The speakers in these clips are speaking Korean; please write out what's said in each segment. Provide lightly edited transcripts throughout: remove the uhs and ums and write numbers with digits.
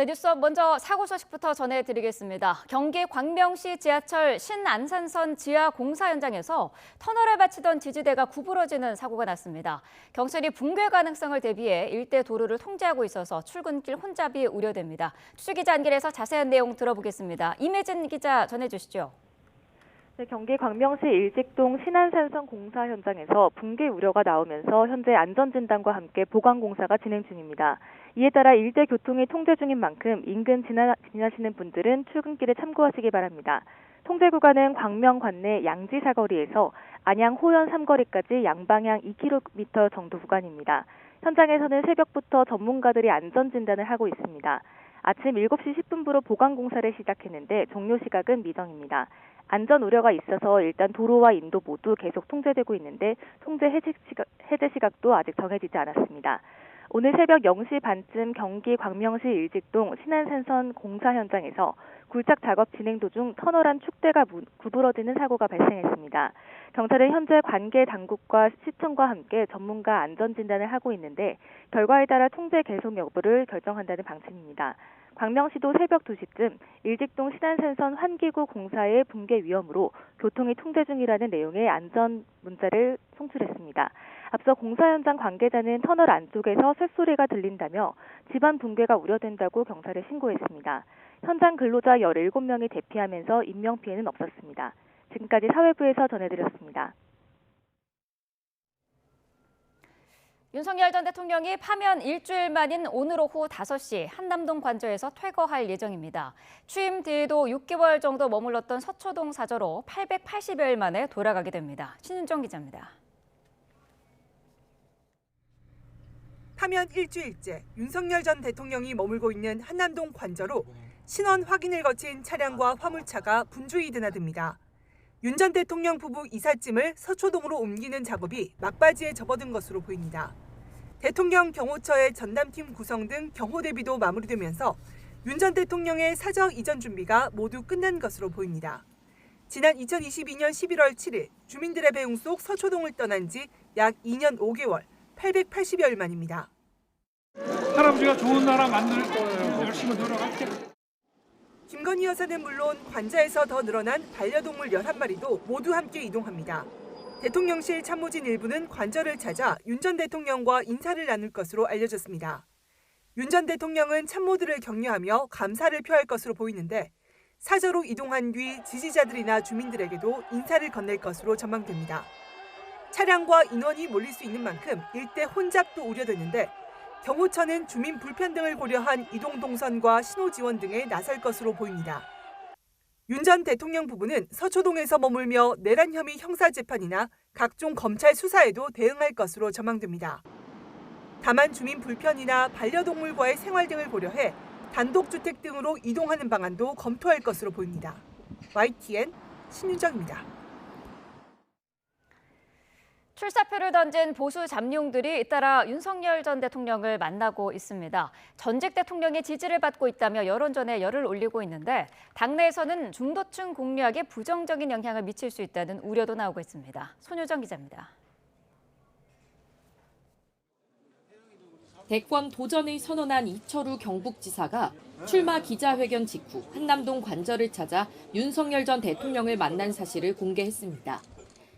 네, 뉴스업 먼저 사고 소식부터 전해드리겠습니다. 경기 광명시 지하철 신안산선 지하 공사 현장에서 터널에 받치던 지지대가 구부러지는 사고가 났습니다. 경찰이 붕괴 가능성을 대비해 일대 도로를 통제하고 있어서 출근길 혼잡이 우려됩니다. 취재기자 연결해서 자세한 내용 들어보겠습니다. 임혜진 기자 전해주시죠. 네, 경기 광명시 일직동 신안산선 공사 현장에서 붕괴 우려가 나오면서 현재 안전진단과 함께 보강공사가 진행 중입니다. 이에 따라 일대 교통이 통제 중인 만큼 인근 지나시는 분들은 출근길에 참고하시기 바랍니다. 통제 구간은 광명 관내 양지 사거리에서 안양 호연 3거리까지 양방향 2km 정도 구간입니다. 현장에서는 새벽부터 전문가들이 안전진단을 하고 있습니다. 아침 7시 10분부로 보강공사를 시작했는데 종료 시각은 미정입니다. 안전 우려가 있어서 일단 도로와 인도 모두 계속 통제되고 있는데 통제 해제 시각도 아직 정해지지 않았습니다. 오늘 새벽 0시 반쯤 경기 광명시 일직동 신안산선 공사 현장에서 굴착 작업 진행 도중 터널 안 축대가 구부러지는 사고가 발생했습니다. 경찰은 현재 관계 당국과 시청과 함께 전문가 안전 진단을 하고 있는데 결과에 따라 통제 계속 여부를 결정한다는 방침입니다. 광명시도 새벽 2시쯤 일직동 신안산선 환기구 공사의 붕괴 위험으로 교통이 통제 중이라는 내용의 안전 문자를 송출했습니다. 앞서 공사 현장 관계자는 터널 안쪽에서 쇳소리가 들린다며 집안 붕괴가 우려된다고 경찰에 신고했습니다. 현장 근로자 17명이 대피하면서 인명피해는 없었습니다. 지금까지 사회부에서 전해드렸습니다. 윤석열 전 대통령이 파면 일주일 만인 오늘 오후 5시 한남동 관저에서 퇴거할 예정입니다. 취임 뒤에도 6개월 정도 머물렀던 서초동 사저로 880여일 만에 돌아가게 됩니다. 신윤정 기자입니다. 파면 일주일째 윤석열 전 대통령이 머물고 있는 한남동 관저로 신원 확인을 거친 차량과 화물차가 분주히 드나듭니다. 윤 전 대통령 부부 이삿짐을 서초동으로 옮기는 작업이 막바지에 접어든 것으로 보입니다. 대통령 경호처의 전담팀 구성 등 경호 대비도 마무리되면서 윤 전 대통령의 사저 이전 준비가 모두 끝난 것으로 보입니다. 지난 2022년 11월 7일 주민들의 배웅 속 서초동을 떠난 지 약 2년 5개월, 880여일 만입니다. 할아버지가 좋은 나라 만들 거예요. 열심히 노력할게. 김건희 여사는 물론 관저에서 더 늘어난 반려동물 11마리도 모두 함께 이동합니다. 대통령실 참모진 일부는 관저를 찾아 윤 전 대통령과 인사를 나눌 것으로 알려졌습니다. 윤 전 대통령은 참모들을 격려하며 감사를 표할 것으로 보이는데 사저로 이동한 뒤 지지자들이나 주민들에게도 인사를 건넬 것으로 전망됩니다. 차량과 인원이 몰릴 수 있는 만큼 일대 혼잡도 우려되는데 경호처는 주민 불편 등을 고려한 이동 동선과 신호 지원 등에 나설 것으로 보입니다. 윤 전 대통령 부부는 서초동에서 머물며 내란 혐의 형사재판이나 각종 검찰 수사에도 대응할 것으로 전망됩니다. 다만 주민 불편이나 반려동물과의 생활 등을 고려해 단독주택 등으로 이동하는 방안도 검토할 것으로 보입니다. YTN 신윤정입니다. 출사표를 던진 보수 잠룡들이 잇따라 윤석열 전 대통령을 만나고 있습니다. 전직 대통령의 지지를 받고 있다며 여론전에 열을 올리고 있는데 당내에서는 중도층 공략에 부정적인 영향을 미칠 수 있다는 우려도 나오고 있습니다. 손효정 기자입니다. 대권 도전을 선언한 이철우 경북지사가 출마 기자회견 직후 한남동 관저를 찾아 윤석열 전 대통령을 만난 사실을 공개했습니다.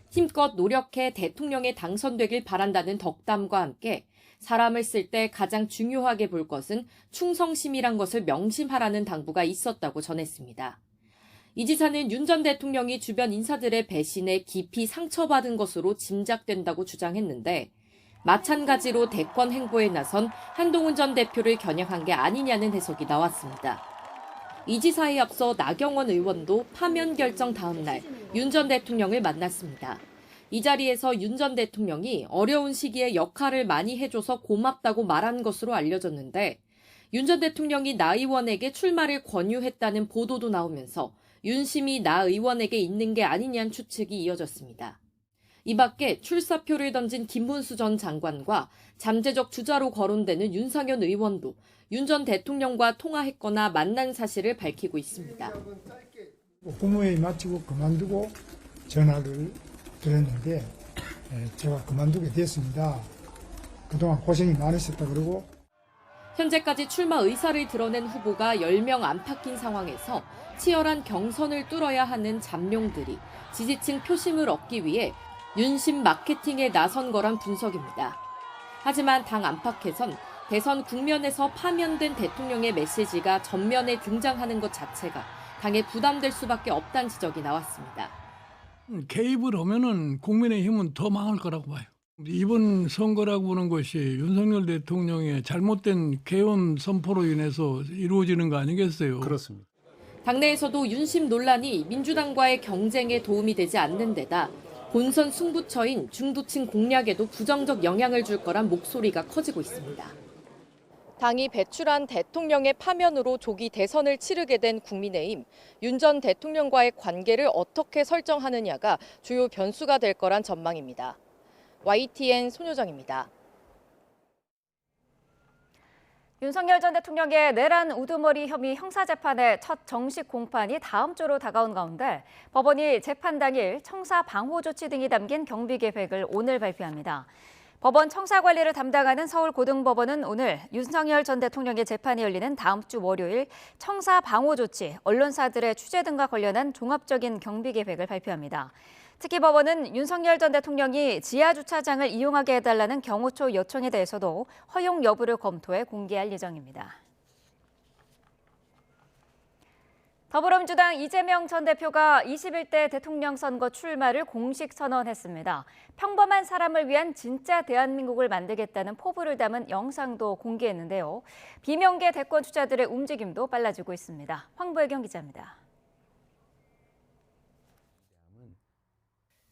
힘껏 노력해 대통령에 당선되길 바란다는 덕담과 함께 사람을 쓸 때 가장 중요하게 볼 것은 충성심이란 것을 명심하라는 당부가 있었다고 전했습니다. 이 지사는 윤 전 대통령이 주변 인사들의 배신에 깊이 상처받은 것으로 짐작된다고 주장했는데 마찬가지로 대권 행보에 나선 한동훈 전 대표를 겨냥한 게 아니냐는 해석이 나왔습니다. 이 지사에 앞서 나경원 의원도 파면 결정 다음 날 윤 전 대통령을 만났습니다. 이 자리에서 윤 전 대통령이 어려운 시기에 역할을 많이 해줘서 고맙다고 말한 것으로 알려졌는데 윤 전 대통령이 나 의원에게 출마를 권유했다는 보도도 나오면서 윤심이 나 의원에게 있는 게 아니냐는 추측이 이어졌습니다. 이 밖에 출사표를 던진 김문수 전 장관과 잠재적 주자로 거론되는 윤상현 의원도 윤 전 대통령과 통화했거나 만난 사실을 밝히고 있습니다. 국무회의 마치고 그만두고 전화를 드렸는데 제가 그만두게 됐습니다. 그동안 고생이 많으셨다 그러고. 현재까지 출마 의사를 드러낸 후보가 10명 안팎인 상황에서 치열한 경선을 뚫어야 하는 잠룡들이 지지층 표심을 얻기 위해 윤심 마케팅에 나선 거란 분석입니다. 하지만 당 안팎에선 대선 국면에서 파면된 대통령의 메시지가 전면에 등장하는 것 자체가 당에 부담될 수밖에 없다는 지적이 나왔습니다. 개입을 하면은 국민의힘은 더 망할 거라고 봐요. 이번 선거라고 보는 것이 윤석열 대통령의 잘못된 개헌 선포로 인해서 이루어지는 거 아니겠어요? 그렇습니다. 당내에서도 윤심 논란이 민주당과의 경쟁에 도움이 되지 않는 데다 본선 승부처인 중도층 공략에도 부정적 영향을 줄 거란 목소리가 커지고 있습니다. 당이 배출한 대통령의 파면으로 조기 대선을 치르게 된 국민의힘, 윤 전 대통령과의 관계를 어떻게 설정하느냐가 주요 변수가 될 거란 전망입니다. YTN 손효정입니다. 윤석열 전 대통령의 내란 우두머리 혐의 형사재판의 첫 정식 공판이 다음 주로 다가온 가운데 법원이 재판 당일 청사 방호 조치 등이 담긴 경비 계획을 오늘 발표합니다. 법원 청사 관리를 담당하는 서울고등법원은 오늘 윤석열 전 대통령의 재판이 열리는 다음 주 월요일 청사 방호 조치, 언론사들의 취재 등과 관련한 종합적인 경비 계획을 발표합니다. 특히 법원은 윤석열 전 대통령이 지하 주차장을 이용하게 해달라는 경호처 요청에 대해서도 허용 여부를 검토해 공개할 예정입니다. 더불어민주당 이재명 전 대표가 21대 대통령 선거 출마를 공식 선언했습니다. 평범한 사람을 위한 진짜 대한민국을 만들겠다는 포부를 담은 영상도 공개했는데요. 비명계 대권 주자들의 움직임도 빨라지고 있습니다. 황보혜경 기자입니다.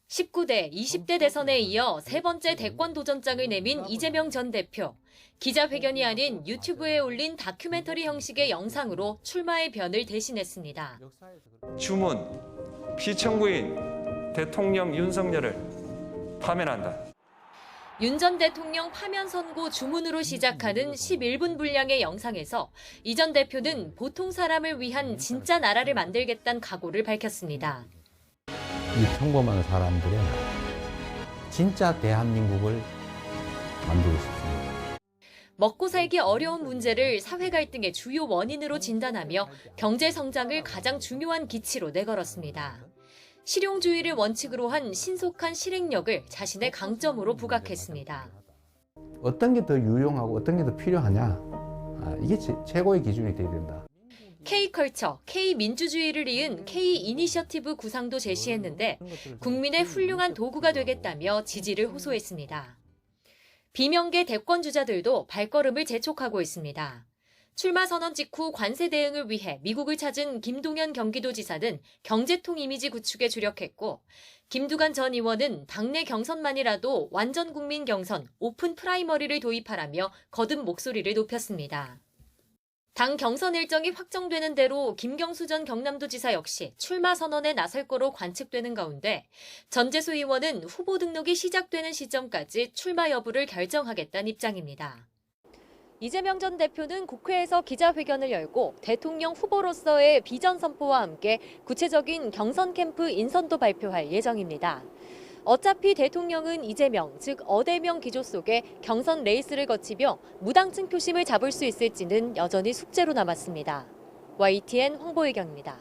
19대, 20대 대선에 이어 세 번째 대권 도전장을 내민 이재명 전 대표. 기자회견이 아닌 유튜브에 올린 다큐멘터리 형식의 영상으로 출마의 변을 대신했습니다. 주문, 피청구인 대통령 윤석열을 파면한다. 윤 전 대통령 파면 선고 주문으로 시작하는 11분 분량의 영상에서 이 전 대표는 보통 사람을 위한 진짜 나라를 만들겠다는 각오를 밝혔습니다. 이 평범한 사람들의 진짜 대한민국을 만들고 싶습니다. 먹고 살기 어려운 문제를 사회 갈등의 주요 원인으로 진단하며 경제 성장을 가장 중요한 기치로 내걸었습니다. 실용주의를 원칙으로 한 신속한 실행력을 자신의 강점으로 부각했습니다. 어떤 게 더 유용하고 어떤 게 더 필요하냐, 이게 최고의 기준이 돼야 된다. K컬처, K민주주의를 이은 K이니셔티브 구상도 제시했는데 국민의 훌륭한 도구가 되겠다며 지지를 호소했습니다. 비명계 대권 주자들도 발걸음을 재촉하고 있습니다. 출마 선언 직후 관세 대응을 위해 미국을 찾은 김동연 경기도지사는 경제통 이미지 구축에 주력했고 김두관 전 의원은 당내 경선만이라도 완전 국민 경선, 오픈 프라이머리를 도입하라며 거듭 목소리를 높였습니다. 당 경선 일정이 확정되는 대로 김경수 전 경남도지사 역시 출마 선언에 나설 거로 관측되는 가운데 전재수 의원은 후보 등록이 시작되는 시점까지 출마 여부를 결정하겠다는 입장입니다. 이재명 전 대표는 국회에서 기자회견을 열고 대통령 후보로서의 비전 선포와 함께 구체적인 경선 캠프 인선도 발표할 예정입니다. 어차피 대통령은 이재명, 즉 어대명 기조 속에 경선 레이스를 거치며 무당층 표심을 잡을 수 있을지는 여전히 숙제로 남았습니다. YTN 황보혜경입니다.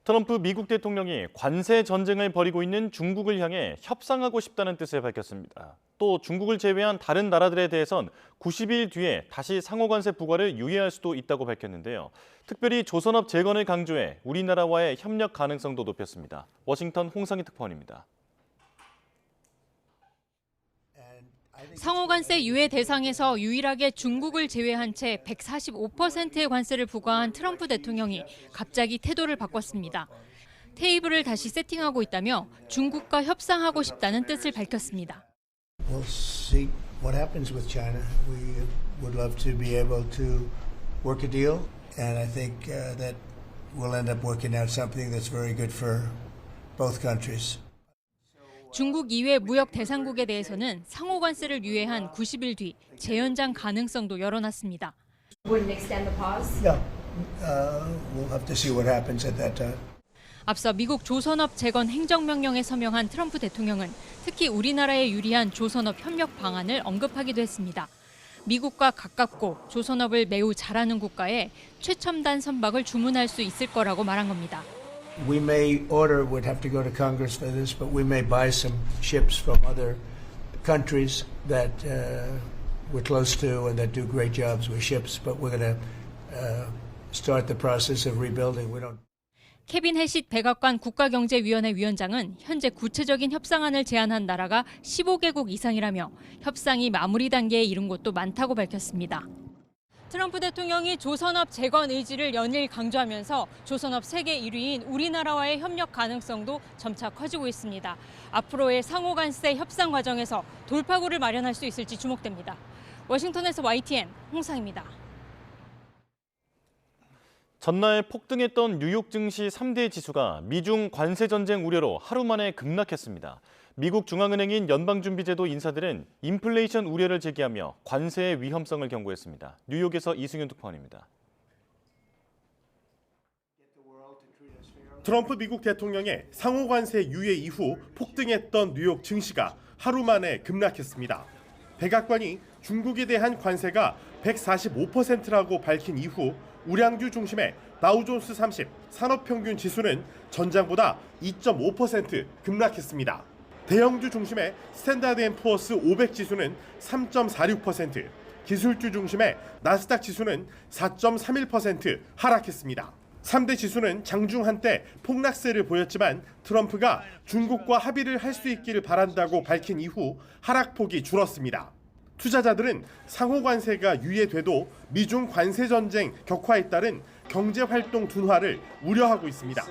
트럼프 미국 대통령이 관세 전쟁을 벌이고 있는 중국을 향해 협상하고 싶다는 뜻을 밝혔습니다. 또 중국을 제외한 다른 나라들에 대해선 90일 뒤에 다시 상호관세 부과를 유예할 수도 있다고 밝혔는데요. 특별히 조선업 재건을 강조해 우리나라와의 협력 가능성도 높였습니다. 워싱턴 홍성희 특파원입니다. 상호관세 유예 대상에서 유일하게 중국을 제외한 채 145%의 관세를 부과한 트럼프 대통령이 갑자기 태도를 바꿨습니다. 테이블을 다시 세팅하고 있다며 중국과 협상하고 싶다는 뜻을 밝혔습니다. We'll see what happens with China. We would love to be able to work a deal, and I think that we'll end up working out something that's very good for both countries. 중국 이외 무역 대상국에 대해서는 상호관세를 유예한 90일 뒤 재연장 가능성도 열어놨습니다. Wouldn't extend the pause? Yeah, we'll have to see what happens at that time. 앞서 미국 조선업 재건 행정명령에 서명한 트럼프 대통령은 특히 우리나라에 유리한 조선업 협력 방안을 언급하기도 했습니다. 미국과 가깝고 조선업을 매우 잘하는 국가에 최첨단 선박을 주문할 수 있을 거라고 말한 겁니다. We may order, would have to go to Congress for this, but we may buy some ships from other countries that we're close to and that do great jobs with ships, but we're going to start the process of rebuilding. We don't. 케빈 해싯 백악관 국가경제위원회 위원장은 현재 구체적인 협상안을 제안한 나라가 15개국 이상이라며 협상이 마무리 단계에 이른 곳도 많다고 밝혔습니다. 트럼프 대통령이 조선업 재건 의지를 연일 강조하면서 조선업 세계 1위인 우리나라와의 협력 가능성도 점차 커지고 있습니다. 앞으로의 상호 간세 협상 과정에서 돌파구를 마련할 수 있을지 주목됩니다. 워싱턴에서 YTN 홍상입니다. 전날 폭등했던 뉴욕 증시 3대 지수가 미중 관세 전쟁 우려로 하루 만에 급락했습니다. 미국 중앙은행인 연방준비제도 인사들은 인플레이션 우려를 제기하며 관세의 위험성을 경고했습니다. 뉴욕에서 이승윤 특파원입니다. 트럼프 미국 대통령의 상호 관세 유예 이후 폭등했던 뉴욕 증시가 하루 만에 급락했습니다. 백악관이 중국에 대한 관세가 145%라고 밝힌 이후 우량주 중심의 다우존스 30 산업평균 지수는 전장보다 2.5% 급락했습니다. 대형주 중심의 스탠다드앤푸어스 500 지수는 3.46%, 기술주 중심의 나스닥 지수는 4.31% 하락했습니다. 3대 지수는 장중 한때 폭락세를 보였지만 트럼프가 중국과 합의를 할 수 있기를 바란다고 밝힌 이후 하락폭이 줄었습니다. 투자자들은 상호 관세가 유예돼도 미중 관세 전쟁 격화에 따른 경제 활동 둔화를 우려하고 있습니다.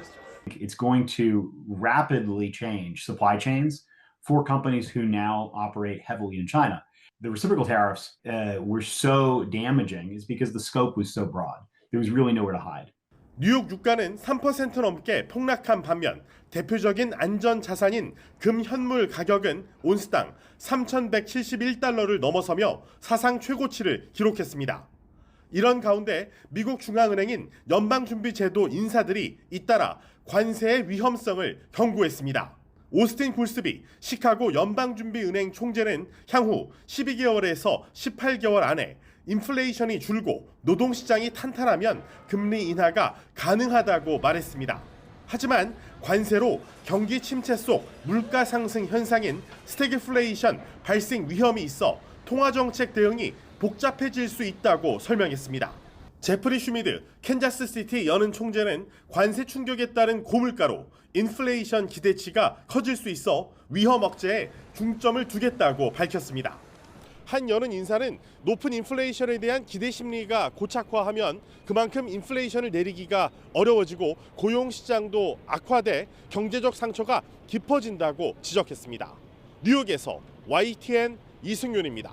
It's going to rapidly change supply chains for companies who now operate heavily in China. The reciprocal tariffs were so damaging is because the scope was so broad. There was really nowhere to hide. 뉴욕 유가는 3% 넘게 폭락한 반면 대표적인 안전 자산인 금 현물 가격은 온스당 3,171달러를 넘어서며 사상 최고치를 기록했습니다. 이런 가운데 미국 중앙은행인 연방준비제도 인사들이 잇따라 관세의 위험성을 경고했습니다. 오스틴 굴스비 시카고 연방준비은행 총재는 향후 12개월에서 18개월 안에 인플레이션이 줄고 노동시장이 탄탄하면 금리 인하가 가능하다고 말했습니다. 하지만 관세로 경기 침체 속 물가 상승 현상인 스태그플레이션 발생 위험이 있어 통화정책 대응이 복잡해질 수 있다고 설명했습니다. 제프리 슈미드 캔자스시티 연은 총재는 관세 충격에 따른 고물가로 인플레이션 기대치가 커질 수 있어 위험 억제에 중점을 두겠다고 밝혔습니다. 한 연은 인사는 높은 인플레이션에 대한 기대 심리가 고착화하면 그만큼 인플레이션을 내리기가 어려워지고 고용 시장도 악화돼 경제적 상처가 깊어진다고 지적했습니다. 뉴욕에서 YTN 이승윤입니다.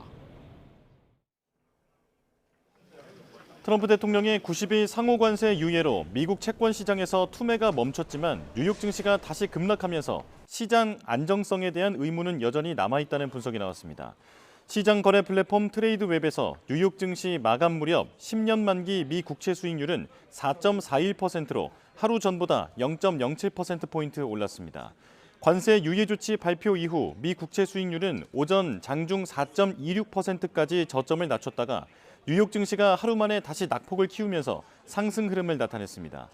트럼프 대통령의 90일 상호 관세 유예로 미국 채권 시장에서 투매가 멈췄지만 뉴욕 증시가 다시 급락하면서 시장 안정성에 대한 의문은 여전히 남아있다는 분석이 나왔습니다. 시장 거래 플랫폼 트레이드웹에서 뉴욕 증시 마감 무렵 10년 만기 미 국채 수익률은 4.41%로 하루 전보다 0.07%포인트 올랐습니다. 관세 유예 조치 발표 이후 미 국채 수익률은 오전 장중 4.26%까지 저점을 낮췄다가 뉴욕 증시가 하루 만에 다시 낙폭을 키우면서 상승 흐름을 나타냈습니다.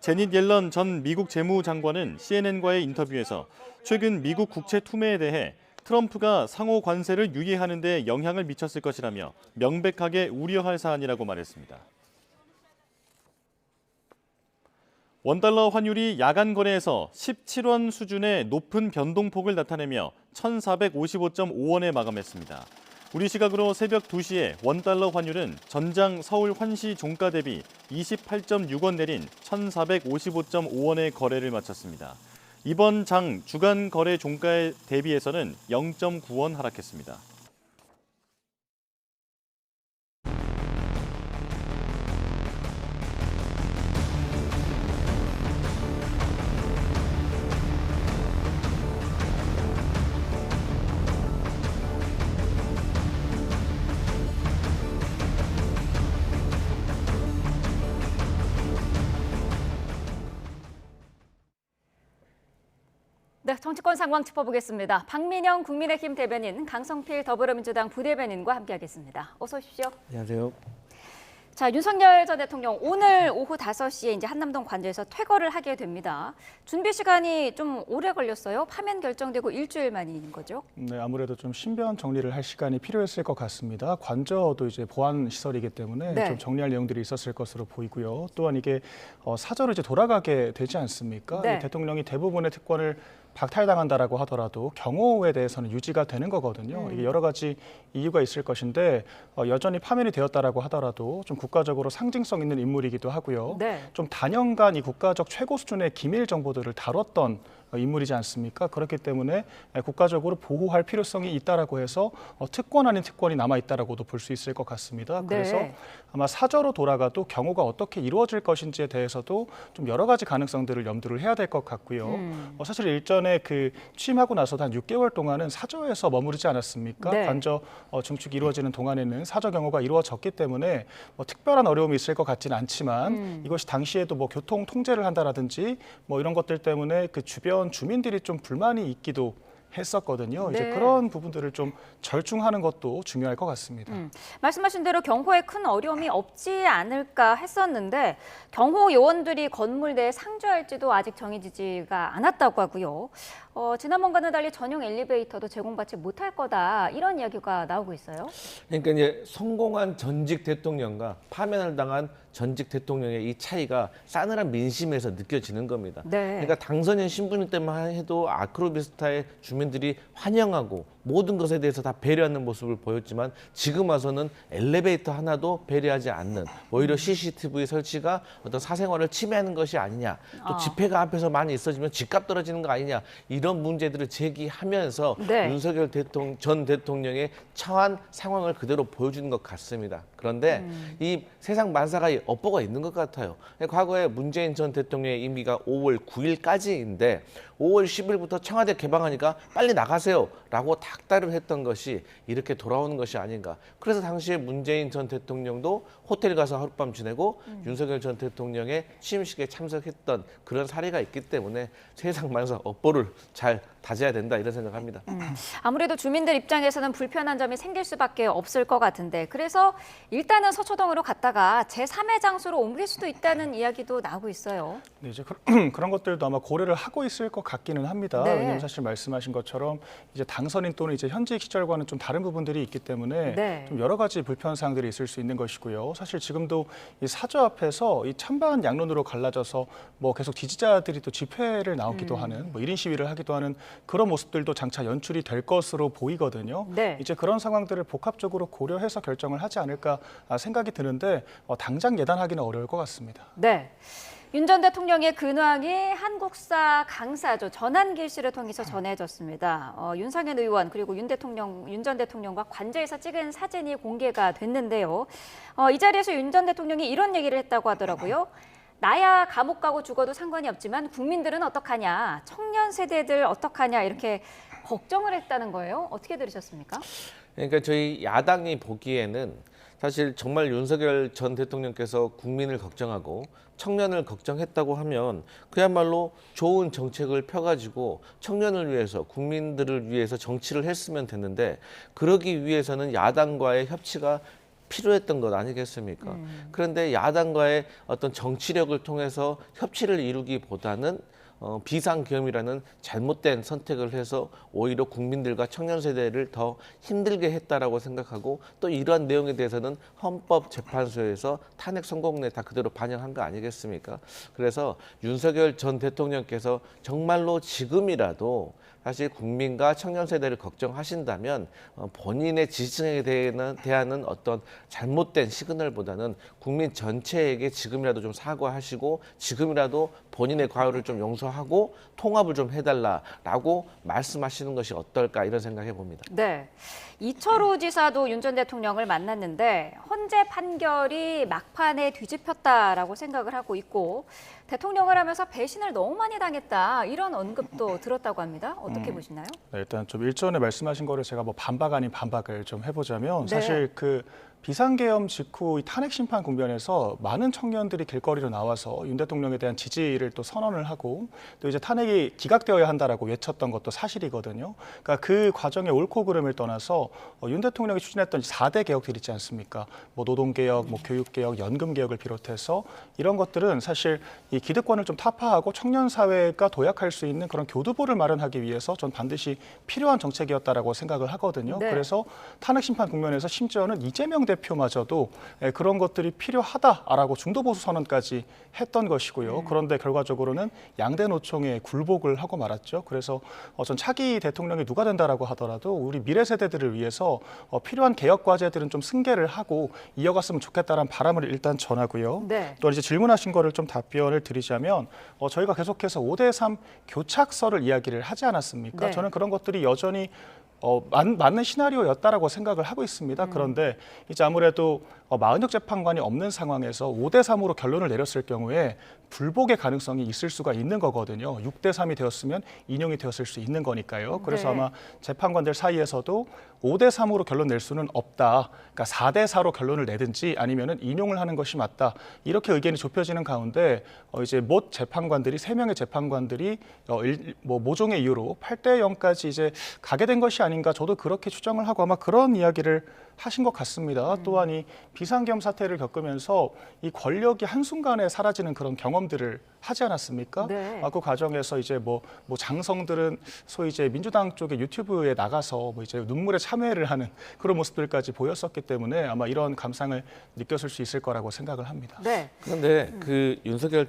제닛 옐런 전 미국 재무장관은 CNN과의 인터뷰에서 최근 미국 국채 투매에 대해 트럼프가 상호 관세를 유예하는 데 영향을 미쳤을 것이라며 명백하게 우려할 사안이라고 말했습니다. 원달러 환율이 야간 거래에서 17원 수준의 높은 변동폭을 나타내며 1,455.5원에 마감했습니다. 우리 시각으로 새벽 2시에 원달러 환율은 전장 서울 환시 종가 대비 28.6원 내린 1,455.5원의 거래를 마쳤습니다. 이번 장 주간 거래 종가에 대비해서는 0.9원 하락했습니다. 네, 정치권 상황 짚어보겠습니다. 박민영 국민의힘 대변인, 강성필 더불어민주당 부대변인과 함께하겠습니다. 어서 오십시오. 안녕하세요. 자, 윤석열 전 대통령 오늘 오후 5시에 이제 한남동 관저에서 퇴거를 하게 됩니다. 준비 시간이 좀 오래 걸렸어요. 파면 결정되고 일주일 만인 거죠? 네, 아무래도 좀 신변 정리를 할 시간이 필요했을 것 같습니다. 관저도 이제 보안 시설이기 때문에 네. 좀 정리할 내용들이 있었을 것으로 보이고요. 또한 이게 사저로 이제 돌아가게 되지 않습니까? 네. 이 대통령이 대부분의 특권을 박탈당한다라고 하더라도 경호에 대해서는 유지가 되는 거거든요. 이게 여러 가지 이유가 있을 것인데 여전히 파면이 되었다라고 하더라도 좀 국가적으로 상징성 있는 인물이기도 하고요. 네. 좀 단연간 이 국가적 최고 수준의 기밀 정보들을 다뤘던 인물이지 않습니까? 그렇기 때문에 국가적으로 보호할 필요성이 있다라고 해서 특권 아닌 특권이 남아 있다라고도 볼 수 있을 것 같습니다. 그래서 네. 아마 사저로 돌아가도 경호가 어떻게 이루어질 것인지에 대해서도 좀 여러 가지 가능성들을 염두를 해야 될 것 같고요. 사실 일전에 그 취임하고 나서도 한 6개월 동안은 사저에서 머무르지 않았습니까? 네. 관저 증축이 이루어지는 동안에는 사저 경호가 이루어졌기 때문에 특별한 어려움이 있을 것 같지는 않지만 이것이 당시에도 교통 통제를 한다라든지 이런 것들 때문에 그 주변 주민들이 좀 불만이 있기도 했었거든요. 이제 네. 그런 부분들을 좀 절충하는 것도 중요할 것 같습니다. 말씀하신 대로 경호에 큰 어려움이 없지 않을까 했었는데 경호 요원들이 건물 내에 상주할지도 아직 정해지지가 않았다고 하고요. 지난번과는 달리 전용 엘리베이터도 제공받지 못할 거다 이런 이야기가 나오고 있어요. 그러니까 이제 성공한 전직 대통령과 파면을 당한 전직 대통령의 이 차이가 싸늘한 민심에서 느껴지는 겁니다. 네. 그러니까 당선인 신분 때만 해도 아크로비스타의 주민들이 환영하고 모든 것에 대해서 다 배려하는 모습을 보였지만 지금 와서는 엘리베이터 하나도 배려하지 않는 오히려 CCTV 설치가 어떤 사생활을 침해하는 것이 아니냐 또 집회가 앞에서 많이 있어지면 집값 떨어지는 거 아니냐 이런 문제들을 제기하면서 네. 윤석열 전 대통령의 처한 상황을 그대로 보여주는 것 같습니다. 그런데 이 세상 만사가 엇보가 있는 것 같아요. 과거에 문재인 전 대통령의 임기가 5월 9일까지인데 5월 10일부터 청와대 개방하니까 빨리 나가세요 라고 닥달을 했던 것이 이렇게 돌아오는 것이 아닌가. 그래서 당시에 문재인 전 대통령도 호텔 가서 하룻밤 지내고 윤석열 전 대통령의 취임식에 참석했던 그런 사례가 있기 때문에 세상 만사 엇보를 잘 다져야 된다 이런 생각합니다. 아무래도 주민들 입장에서는 불편한 점이 생길 수밖에 없을 것 같은데 그래서 일단은 서초동으로 갔다가 제3의 장소로 옮길 수도 있다는 이야기도 나오고 있어요. 네, 이제 그런 것들도 아마 고려를 하고 있을 것 같기는 합니다. 네. 왜냐하면 사실 말씀하신 것처럼 이제 당선인 또는 이제 현직 시절과는 좀 다른 부분들이 있기 때문에 네. 좀 여러 가지 불편 사항들이 있을 수 있는 것이고요. 사실 지금도 이 사저 앞에서 이 찬반 양론으로 갈라져서 계속 지지자들이 또 집회를 나오기도 하는 1인 시위를 하기도 하는 그런 모습들도 장차 연출이 될 것으로 보이거든요. 네. 이제 그런 상황들을 복합적으로 고려해서 결정을 하지 않을까 생각이 드는데 당장 예단하기는 어려울 것 같습니다. 네. 윤 전 대통령의 근황이 한국사 강사죠. 전환길씨를 통해서 전해졌습니다. 윤상현 의원 그리고 윤 전 대통령과 관저에서 찍은 사진이 공개가 됐는데요. 이 자리에서 윤 전 대통령이 이런 얘기를 했다고 하더라고요. 나야 감옥 가고 죽어도 상관이 없지만 국민들은 어떡하냐, 청년 세대들 어떡하냐 이렇게 걱정을 했다는 거예요. 어떻게 들으셨습니까? 그러니까 저희 야당이 보기에는 사실 정말 윤석열 전 대통령께서 국민을 걱정하고 청년을 걱정했다고 하면 그야말로 좋은 정책을 펴가지고 청년을 위해서 국민들을 위해서 정치를 했으면 됐는데 그러기 위해서는 야당과의 협치가 필요했던 것 아니겠습니까? 그런데 야당과의 어떤 정치력을 통해서 협치를 이루기보다는 비상계엄이라는 잘못된 선택을 해서 오히려 국민들과 청년 세대를 더 힘들게 했다라고 생각하고 또 이러한 내용에 대해서는 헌법재판소에서 탄핵 선고문에 다 그대로 반영한 거 아니겠습니까? 그래서 윤석열 전 대통령께서 정말로 지금이라도 사실 국민과 청년 세대를 걱정하신다면 본인의 지지층에 대한 어떤 잘못된 시그널보다는 국민 전체에게 지금이라도 좀 사과하시고 지금이라도 본인의 과오를 좀 용서하고 통합을 좀 해달라라고 말씀하시는 것이 어떨까 이런 생각해 봅니다. 네. 이철우 지사도 윤 전 대통령을 만났는데 헌재 판결이 막판에 뒤집혔다라고 생각을 하고 있고 대통령을 하면서 배신을 너무 많이 당했다 이런 언급도 들었다고 합니다. 어떻게 보시나요? 네, 일단 좀 일전에 말씀하신 거를 제가 반박 아닌 반박을 좀 해보자면 네. 사실 비상계엄 직후 이 탄핵 심판 국면에서 많은 청년들이 길거리로 나와서 윤 대통령에 대한 지지를 또 선언을 하고 또 이제 탄핵이 기각되어야 한다라고 외쳤던 것도 사실이거든요. 그러니까 그 과정의 옳고 그름을 떠나서 윤 대통령이 추진했던 4대 개혁들 있지 않습니까? 뭐 노동개혁, 뭐 교육개혁, 연금개혁을 비롯해서 이런 것들은 사실 이 기득권을 좀 타파하고 청년 사회가 도약할 수 있는 그런 교두보를 마련하기 위해서 전 반드시 필요한 정책이었다라고 생각을 하거든요. 네. 그래서 탄핵 심판 국면에서 심지어는 이재명 대표마저도 그런 것들이 필요하다라고 중도 보수 선언까지 했던 것이고요. 그런데 결과적으로는 양대 노총에 굴복을 하고 말았죠. 그래서 전 차기 대통령이 누가 된다라고 하더라도 우리 미래 세대들을 위해서 필요한 개혁 과제들은 좀 승계를 하고 이어갔으면 좋겠다라는 바람을 일단 전하고요. 네. 또 이제 질문하신 거를 좀 답변을 드리자면 저희가 계속해서 5대3 교착설을 이야기를 하지 않았습니까? 네. 저는 그런 것들이 여전히 맞는 시나리오였다라고 생각을 하고 있습니다. 그런데 이제 아무래도 마흔역 재판관이 없는 상황에서 5대3으로 결론을 내렸을 경우에 불복의 가능성이 있을 수가 있는 거거든요. 6대3이 되었으면 인용이 되었을 수 있는 거니까요. 그래서 네. 아마 재판관들 사이에서도 5대3으로 결론 낼 수는 없다. 그러니까 4대4로 결론을 내든지 아니면은 인용을 하는 것이 맞다. 이렇게 의견이 좁혀지는 가운데 이제 못 재판관들이 3명의 재판관들이 뭐 모종의 이유로 8대0까지 이제 가게 된 것이 아닌가 저도 그렇게 추정을 하고 아마 그런 이야기를 하신 것 같습니다. 또한 이 비상계엄 사태를 겪으면서 이 권력이 한순간에 사라지는 그런 경험들을 하지 않았습니까? 네. 그 과정에서 이제 뭐 장성들은 소위 이제 민주당 쪽의 유튜브에 나가서 뭐 이제 눈물에 참회를 하는 그런 모습들까지 보였었기 때문에 아마 이런 감상을 느꼈을 수 있을 거라고 생각을 합니다. 네. 그런데 그 윤석열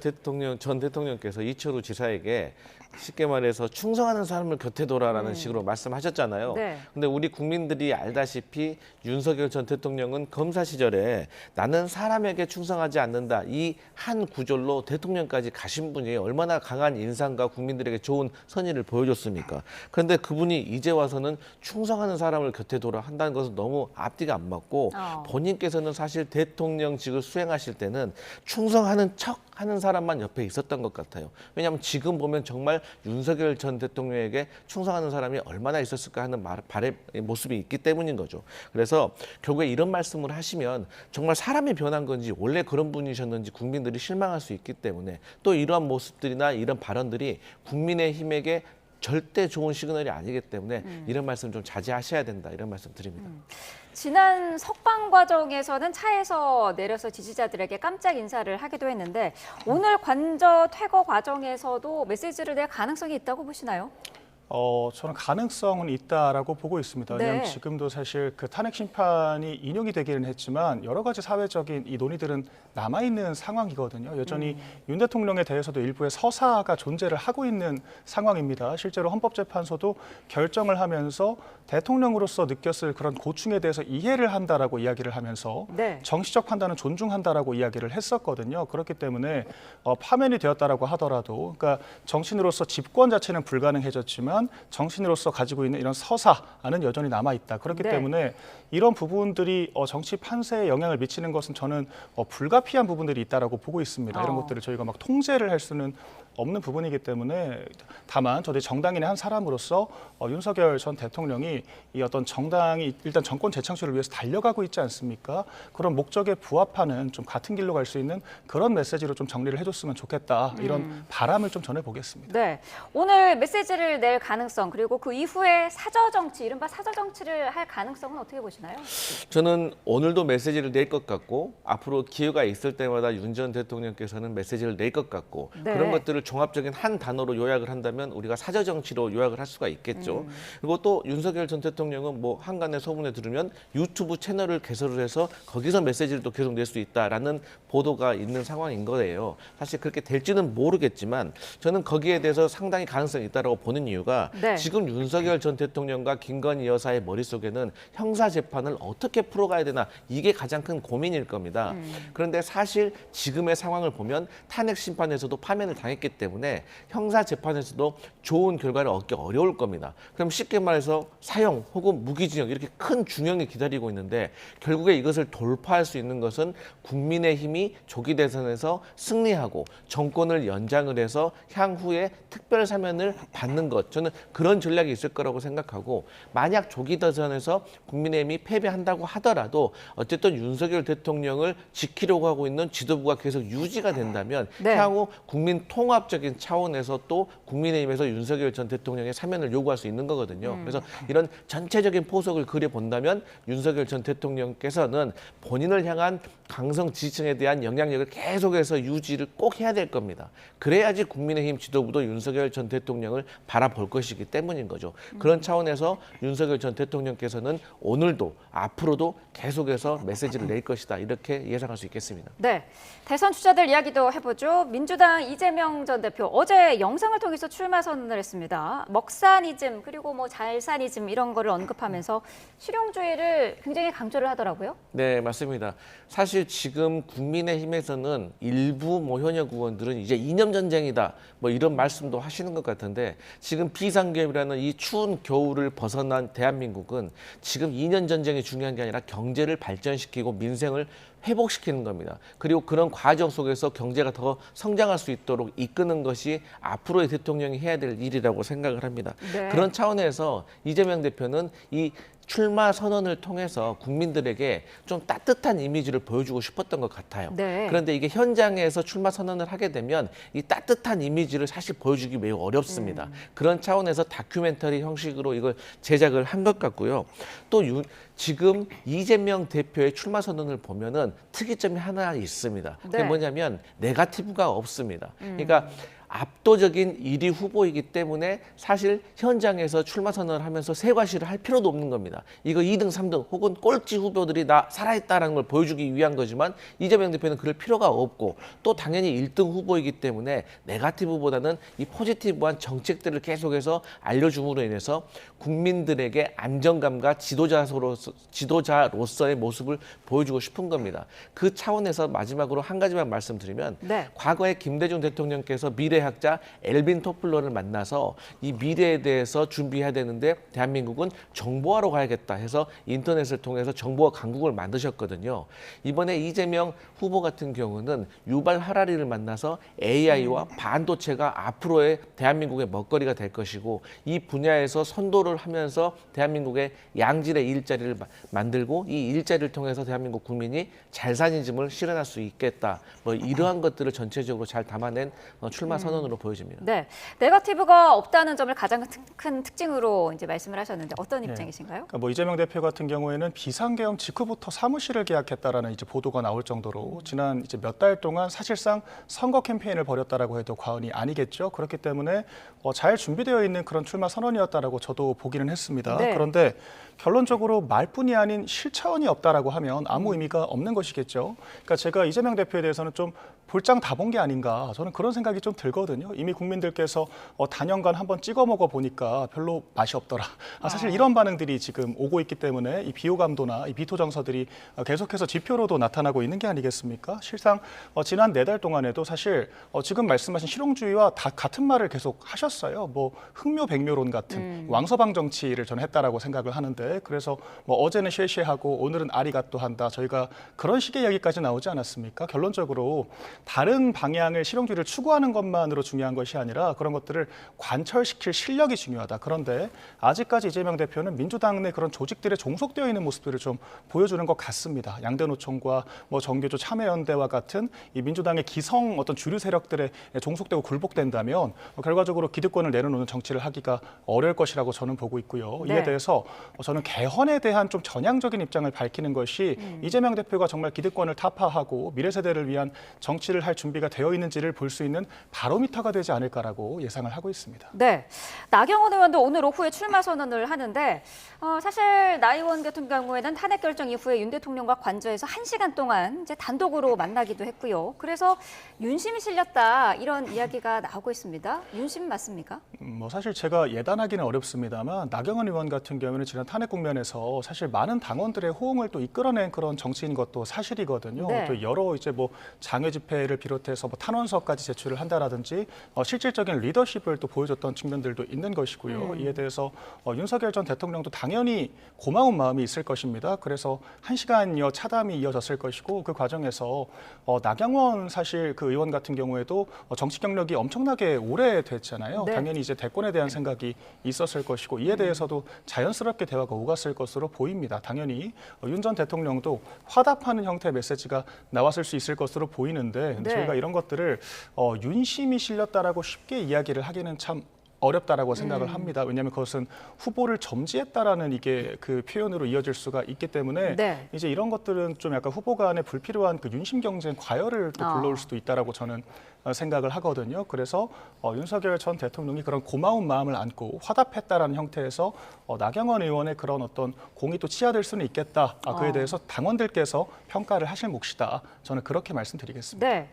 전 대통령께서 이철우 지사에게 쉽게 말해서 충성하는 사람을 곁에 둬라라는 식으로 말씀하셨잖아요. 네. 근데 우리 국민들이 알다시피 윤석열 전 대통령은 검사 시절에 나는 사람에게 충성하지 않는다. 이 한 구절로 대통령까지 가신 분이 얼마나 강한 인상과 국민들에게 좋은 선의를 보여줬습니까? 그런데 그분이 이제 와서는 충성하는 사람을 곁에 둬라 한다는 것은 너무 앞뒤가 안 맞고 본인께서는 사실 대통령직을 수행하실 때는 충성하는 척 하는 사람만 옆에 있었던 것 같아요. 왜냐하면 지금 보면 정말 윤석열 전 대통령에게 충성하는 사람이 얼마나 있었을까 하는 바람의 모습이 있기 때문인 거죠. 그래서 결국에 이런 말씀을 하시면 정말 사람이 변한 건지 원래 그런 분이셨는지 국민들이 실망할 수 있기 때문에 또 이러한 모습들이나 이런 발언들이 국민의힘에게 절대 좋은 시그널이 아니기 때문에 이런 말씀 좀 자제하셔야 된다 이런 말씀 드립니다. 지난 석방 과정에서는 차에서 내려서 지지자들에게 깜짝 인사를 하기도 했는데 오늘 관저 퇴거 과정에서도 메시지를 낼 가능성이 있다고 보시나요? 저는 가능성은 있다라고 보고 있습니다. 왜냐하면 네. 지금도 사실 그 탄핵 심판이 인용이 되기는 했지만 여러 가지 사회적인 이 논의들은 남아있는 상황이거든요. 여전히 윤 대통령에 대해서도 일부의 서사가 존재를 하고 있는 상황입니다. 실제로 헌법재판소도 결정을 하면서 대통령으로서 느꼈을 그런 고충에 대해서 이해를 한다라고 이야기를 하면서 네. 정치적 판단은 존중한다라고 이야기를 했었거든요. 그렇기 때문에 파면이 되었다라고 하더라도 그러니까 정치인으로서 집권 자체는 불가능해졌지만 정치인으로서 가지고 있는 이런 서사는 여전히 남아있다. 그렇기 네. 때문에 이런 부분들이 정치 판세에 영향을 미치는 것은 저는 불가피한 부분들이 있다라고 보고 있습니다. 이런 것들을 저희가 막 통제를 할 수는 없는 부분이기 때문에 다만 저희 정당인의 한 사람으로서 윤석열 전 대통령이 이 어떤 정당이 일단 정권 재창출을 위해서 달려가고 있지 않습니까? 그런 목적에 부합하는 좀 같은 길로 갈 수 있는 그런 메시지로 좀 정리를 해줬으면 좋겠다. 이런 바람을 좀 전해보겠습니다. 네, 오늘 메시지를 낼 가능성 그리고 그 이후에 사저정치, 이른바 사저정치를 할 가능성은 어떻게 보시나요? 저는 오늘도 메시지를 낼 것 같고 앞으로 기회가 있을 때마다 윤 전 대통령께서는 메시지를 낼 것 같고 네. 그런 것들을 종합적인 한 단어로 요약을 한다면 우리가 사저정치로 요약을 할 수가 있겠죠. 그리고 또 윤석열 전 대통령은 뭐 한간의 소문에 들으면 유튜브 채널을 개설을 해서 거기서 메시지를 또 계속 낼 수 있다라는 보도가 있는 상황인 거예요. 사실 그렇게 될지는 모르겠지만 저는 거기에 대해서 상당히 가능성이 있다고 보는 이유가 네. 지금 윤석열 전 대통령과 김건희 여사의 머릿속에는 형사재판을 어떻게 풀어가야 되나 이게 가장 큰 고민일 겁니다. 그런데 사실 지금의 상황을 보면 탄핵 심판에서도 파면을 당했기 있기 때문에 형사 재판에서도 좋은 결과를 얻기 어려울 겁니다. 그럼 쉽게 말해서 사형 혹은 무기징역 이렇게 큰 중형이 기다리고 있는데 결국에 이것을 돌파할 수 있는 것은 국민의힘이 조기 대선에서 승리하고 정권을 연장을 해서 향후에 특별 사면을 받는 것, 저는 그런 전략이 있을 거라고 생각하고, 만약 조기 대선에서 국민의힘이 패배한다고 하더라도 어쨌든 윤석열 대통령을 지키려고 하고 있는 지도부가 계속 유지가 된다면 네. 향후 국민 통합적인 차원에서 또 국민의힘에서 윤석열 전 대통령의 사면을 요구할 수 있는 거거든요. 그래서 이런 전체적인 포석을 그려본다면 윤석열 전 대통령께서는 본인을 향한 강성 지지층에 대한 영향력을 계속해서 유지를 꼭 해야 될 겁니다. 그래야지 국민의힘 지도부도 윤석열 전 대통령을 바라볼 것이기 때문인 거죠. 그런 차원에서 윤석열 전 대통령께서는 오늘도 앞으로도 계속해서 메시지를 낼 것이다, 이렇게 예상할 수 있겠습니다. 네, 대선 주자들 이야기도 해보죠. 민주당 이재명 전 대표 어제 영상을 통해서 출마 선언을 했습니다. 먹사니즘 그리고 뭐 잘사니즘 이런 거를 언급하면서 실용주의를 굉장히 강조를 하더라고요. 네, 맞습니다. 사실 지금 국민의힘에서는 일부 현역 의원들은 이제 이념 전쟁이다, 이런 말씀도 하시는 것 같은데, 지금 비상계엄이라는 이 추운 겨울을 벗어난 대한민국은 지금 이념 전쟁이 중요한 게 아니라 경제를 발전시키고 민생을 회복시키는 겁니다. 그리고 그런 과정 속에서 경제가 더 성장할 수 있도록 이끄는 것이 앞으로의 대통령이 해야 될 일이라고 생각을 합니다. 네. 그런 차원에서 이재명 대표는 이 출마 선언을 통해서 국민들에게 좀 따뜻한 이미지를 보여주고 싶었던 것 같아요. 네. 그런데 이게 현장에서 출마 선언을 하게 되면 이 따뜻한 이미지를 사실 보여주기 매우 어렵습니다. 그런 차원에서 다큐멘터리 형식으로 이걸 제작을 한 것 같고요. 또 지금 이재명 대표의 출마 선언을 보면은 특이점이 하나 있습니다. 그게 네. 뭐냐면 네거티브가 없습니다. 그러니까 압도적인 1위 후보이기 때문에 사실 현장에서 출마 선언을 하면서 세과시를 할 필요도 없는 겁니다. 이거 2등, 3등 혹은 꼴찌 후보들이 나 살아있다는 걸 보여주기 위한 거지만 이재명 대표는 그럴 필요가 없고, 또 당연히 1등 후보이기 때문에 네거티브보다는 이 포지티브한 정책들을 계속해서 알려줌으로 인해서 국민들에게 안정감과 지도자로서의 모습을 보여주고 싶은 겁니다. 그 차원에서 마지막으로 한 가지만 말씀드리면, 네. 과거에 김대중 대통령께서 미래학자 엘빈 토플러를 만나서 이 미래에 대해서 준비해야 되는데 대한민국은 정보화로 가야겠다 해서 인터넷을 통해서 정보화 강국을 만드셨거든요. 이번에 이재명 후보 같은 경우는 유발 하라리를 만나서 AI와 반도체가 앞으로의 대한민국의 먹거리가 될 것이고, 이 분야에서 선도를 하면서 대한민국의 양질의 일자리를 만들고 이 일자리를 통해서 대한민국 국민이 잘사니즘을 실현할 수 있겠다. 이러한 것들을 전체적으로 잘 담아낸 출마 선언으로 보여집니다. 네, 네거티브가 없다는 점을 가장 큰 특징으로 이제 말씀을 하셨는데 어떤 입장이신가요? 그러니까 이재명 대표 같은 경우에는 비상계엄 직후부터 사무실을 계약했다라는 이제 보도가 나올 정도로 지난 이제 몇 달 동안 사실상 선거 캠페인을 벌였다라고 해도 과언이 아니겠죠. 그렇기 때문에 잘 준비되어 있는 그런 출마 선언이었다라고 저도 보기는 했습니다. 네. 그런데 결론적으로 말뿐이 아닌 실천이 없다라고 하면 아무 의미가 없는 것이겠죠. 그러니까 제가 이재명 대표에 대해서는 좀 볼장 다 본 게 아닌가, 저는 그런 생각이 좀 들거든요. 이미 국민들께서 단연간 한번 찍어 먹어 보니까 별로 맛이 없더라. 사실 이런 반응들이 지금 오고 있기 때문에 이 비호감도나 이 비토 정서들이 계속해서 지표로도 나타나고 있는 게 아니겠습니까? 실상 지난 4달 동안에도 사실 지금 말씀하신 실용주의와 다 같은 말을 계속 하셨어요. 흥묘백묘론 같은 왕서방 정치를 저는 했다라고 생각을 하는데, 그래서 어제는 쉐쉐하고 오늘은 아리가또 한다. 저희가 그런 식의 이야기까지 나오지 않았습니까? 결론적으로 다른 방향을 실용주의를 추구하는 것만으로 중요한 것이 아니라 그런 것들을 관철시킬 실력이 중요하다. 그런데 아직까지 이재명 대표는 민주당 내 그런 조직들에 종속되어 있는 모습들을 좀 보여주는 것 같습니다. 양대노총과 정교조 참여연대와 같은 이 민주당의 기성 어떤 주류 세력들에 종속되고 굴복된다면 결과적으로 기득권을 내려놓는 정치를 하기가 어려울 것이라고 저는 보고 있고요. 네. 이에 대해서 저는 개헌에 대한 좀 전향적인 입장을 밝히는 것이 이재명 대표가 정말 기득권을 타파하고 미래 세대를 위한 정치를 할 준비가 되어 있는지를 볼 수 있는 바로미터가 되지 않을까라고 예상을 하고 있습니다. 네, 나경원 의원도 오늘 오후에 출마 선언을 하는데 사실 나 의원 같은 경우에는 탄핵 결정 이후에 윤 대통령과 관저에서 1시간 동안 이제 단독으로 만나기도 했고요. 그래서 윤심이 실렸다 이런 이야기가 나오고 있습니다. 윤심 맞습니까? 사실 제가 예단하기는 어렵습니다만 나경원 의원 같은 경우는 지난 탄핵 국면에서 사실 많은 당원들의 호응을 또 이끌어낸 그런 정치인 것도 사실이거든요. 네. 또 여러 이제 장외 집회를 비롯해서 탄원서까지 제출을 한다라든지 한다든지 실질적인 리더십을 또 보여줬던 측면들도 있는 것이고요. 이에 대해서 윤석열 전 대통령도 당연히 고마운 마음이 있을 것입니다. 그래서 1시간여 차담이 이어졌을 것이고 그 과정에서 나경원 사실 그 의원 같은 경우에도 정치 경력이 엄청나게 오래됐잖아요. 네. 당연히 이제 대권에 대한 생각이 있었을 것이고 이에 대해서도 자연스럽게 대화가 오갔을 것으로 보입니다. 당연히 윤 전 대통령도 화답하는 형태의 메시지가 나왔을 수 있을 것으로 보이는데 네. 저희가 이런 것들을 윤심이 실렸다라고 쉽게 이야기를 하기는 참 어렵다라고 생각을 합니다. 왜냐하면 그것은 후보를 점지했다라는 이게 그 표현으로 이어질 수가 있기 때문에 네. 이제 이런 것들은 좀 약간 후보 간의 불필요한 그 윤심 경쟁 과열을 또 불러올 수도 있다라고 저는 생각을 하거든요. 그래서 윤석열 전 대통령이 그런 고마운 마음을 안고 화답했다라는 형태에서 나경원 의원의 그런 어떤 공이 또 치하될 수는 있겠다. 그에 대해서 당원들께서 평가를 하실 몫이다. 저는 그렇게 말씀드리겠습니다. 네,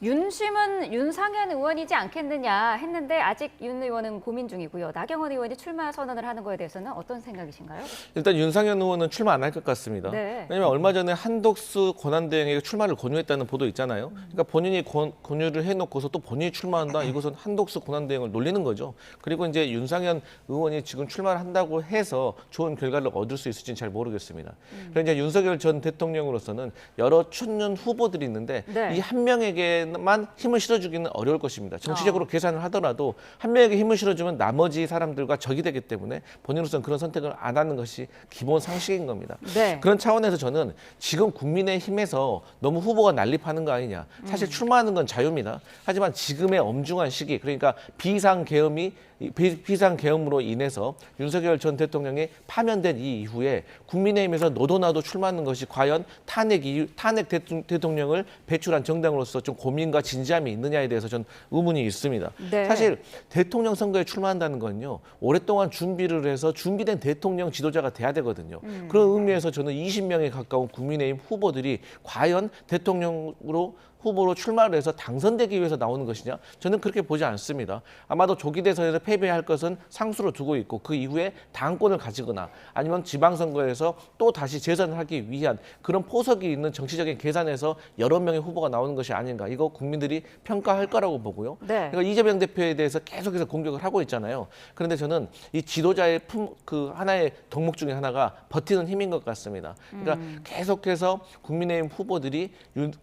윤심은 윤상현 의원이지 않겠느냐 했는데 아직 윤 의원은 고민 중이고요. 나경원 의원이 출마 선언을 하는 거에 대해서는 어떤 생각이신가요? 일단 윤상현 의원은 출마 안 할 것 같습니다. 네. 왜냐하면 얼마 전에 한덕수 권한대행에게 출마를 권유했다는 보도 있잖아요. 그러니까 본인이 권유를 해놓고서 또 본인이 출마한다. 이것은 한덕수 권한대행을 놀리는 거죠. 그리고 이제 윤상현 의원이 지금 출마를 한다고 해서 좋은 결과를 얻을 수 있을지는 잘 모르겠습니다. 그래서 이제 윤석열 전 대통령으로서는 여러 춘년 후보들이 있는데 네. 이 한 명에게만 힘을 실어주기는 어려울 것입니다. 정치적으로 계산을 하더라도 한 명에게 힘을 실어주면 나머지 사람들과 적이 되기 때문에 본인으로서는 그런 선택을 안 하는 것이 기본 상식인 겁니다. 네. 그런 차원에서 저는 지금 국민의힘에서 너무 후보가 난립하는 거 아니냐. 사실 출마하는 건 자유입니다. 하지만 지금의 엄중한 시기, 그러니까 비상계엄으로 인해서 윤석열 전 대통령이 파면된 이 이후에 국민의힘에서 너도 나도 출마하는 것이 과연 탄핵 대통령을 배출한 정당으로서 좀 고민과 진지함이 있느냐에 대해서 전 의문이 있습니다. 네. 사실 대통령 선거에 출마한다는 건요, 오랫동안 준비를 해서 준비된 대통령 지도자가 돼야 되거든요. 그런 의미에서 저는 20명에 가까운 국민의힘 후보들이 과연 대통령으로 후보로 출마를 해서 당선되기 위해서 나오는 것이냐? 저는 그렇게 보지 않습니다. 아마도 조기 대선에서 패배할 것은 상수로 두고 있고 그 이후에 당권을 가지거나 아니면 지방선거에서 또 다시 재선을 하기 위한 그런 포석이 있는 정치적인 계산에서 여러 명의 후보가 나오는 것이 아닌가. 이거 국민들이 평가할 거라고 보고요. 네. 그러니까 이재명 대표에 대해서 계속해서 공격을 하고 있잖아요. 그런데 저는 이 지도자의 그 하나의 덕목 중에 하나가 버티는 힘인 것 같습니다. 그러니까 계속해서 국민의힘 후보들이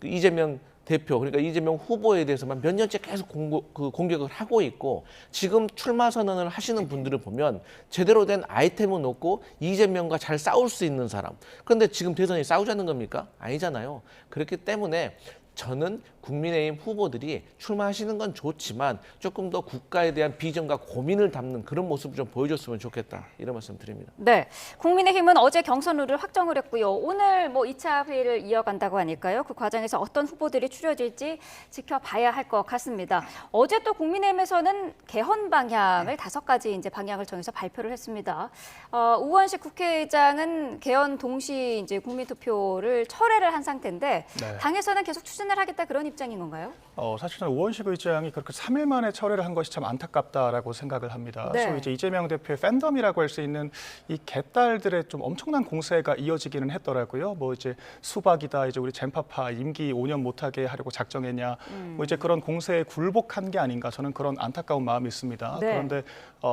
이재명 대표, 그러니까 이재명 후보에 대해서만 몇 년째 계속 공격을 하고 있고 지금 출마 선언을 하시는 분들을 보면 제대로 된 아이템은 없고 이재명과 잘 싸울 수 있는 사람. 그런데 지금 대선이 싸우자는 겁니까? 아니잖아요. 그렇기 때문에 저는 국민의힘 후보들이 출마하시는 건 좋지만 조금 더 국가에 대한 비전과 고민을 담는 그런 모습을 좀 보여줬으면 좋겠다. 이런 말씀 드립니다. 네, 국민의힘은 어제 경선 룰을 확정을 했고요. 오늘 2차 회의를 이어간다고 하니까요. 그 과정에서 어떤 후보들이 추려질지 지켜봐야 할 것 같습니다. 어제 또 국민의힘에서는 개헌 방향을 5가지 이제 방향을 정해서 발표를 했습니다. 우원식 국회의장은 개헌 동시 이제 국민투표를 철회를 한 상태인데 네. 당에서는 계속 추진을 하겠다 그런 입장인 건가요? 사실 저는 우원식 의장이 그렇게 3일 만에 철회를 한 것이 참 안타깝다라고 생각을 합니다. 네. 소위 이제 이재명 대표의 팬덤이라고 할 수 있는 이 개딸들의 좀 엄청난 공세가 이어지기는 했더라고요. 뭐 이제 수박이다, 이제 우리 젠파파 임기 5년 못하게 하려고 작정했냐, 뭐 이제 그런 공세에 굴복한 게 아닌가 저는 그런 안타까운 마음이 있습니다. 네. 그런데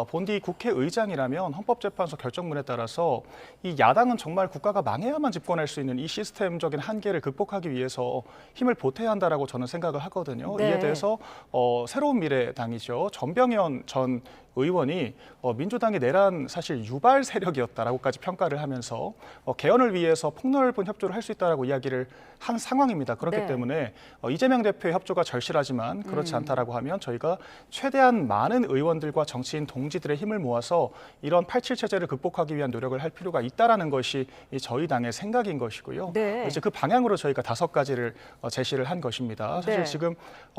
본디 국회의장이라면 헌법재판소 결정문에 따라서 이 야당은 정말 국가가 망해야만 집권할 수 있는 이 시스템적인 한계를 극복하기 위해서 힘을 보태야 한다라고 저는 생각을 하거든요. 네. 이에 대해서 새로운 미래당이죠. 전병현 전 의원이 민주당의 내란 사실 유발 세력이었다라고까지 평가를 하면서 개헌을 위해서 폭넓은 협조를 할 수 있다라고 이야기를 한 상황입니다. 그렇기 네. 때문에 이재명 대표의 협조가 절실하지만 그렇지 않다라고 하면 저희가 최대한 많은 의원들과 정치인 동지들의 힘을 모아서 이런 87 체제를 극복하기 위한 노력을 할 필요가 있다라는 것이 저희 당의 생각인 것이고요. 네. 이제 그 방향으로 저희가 5가지를 제시를 한 것입니다. 사실 네. 지금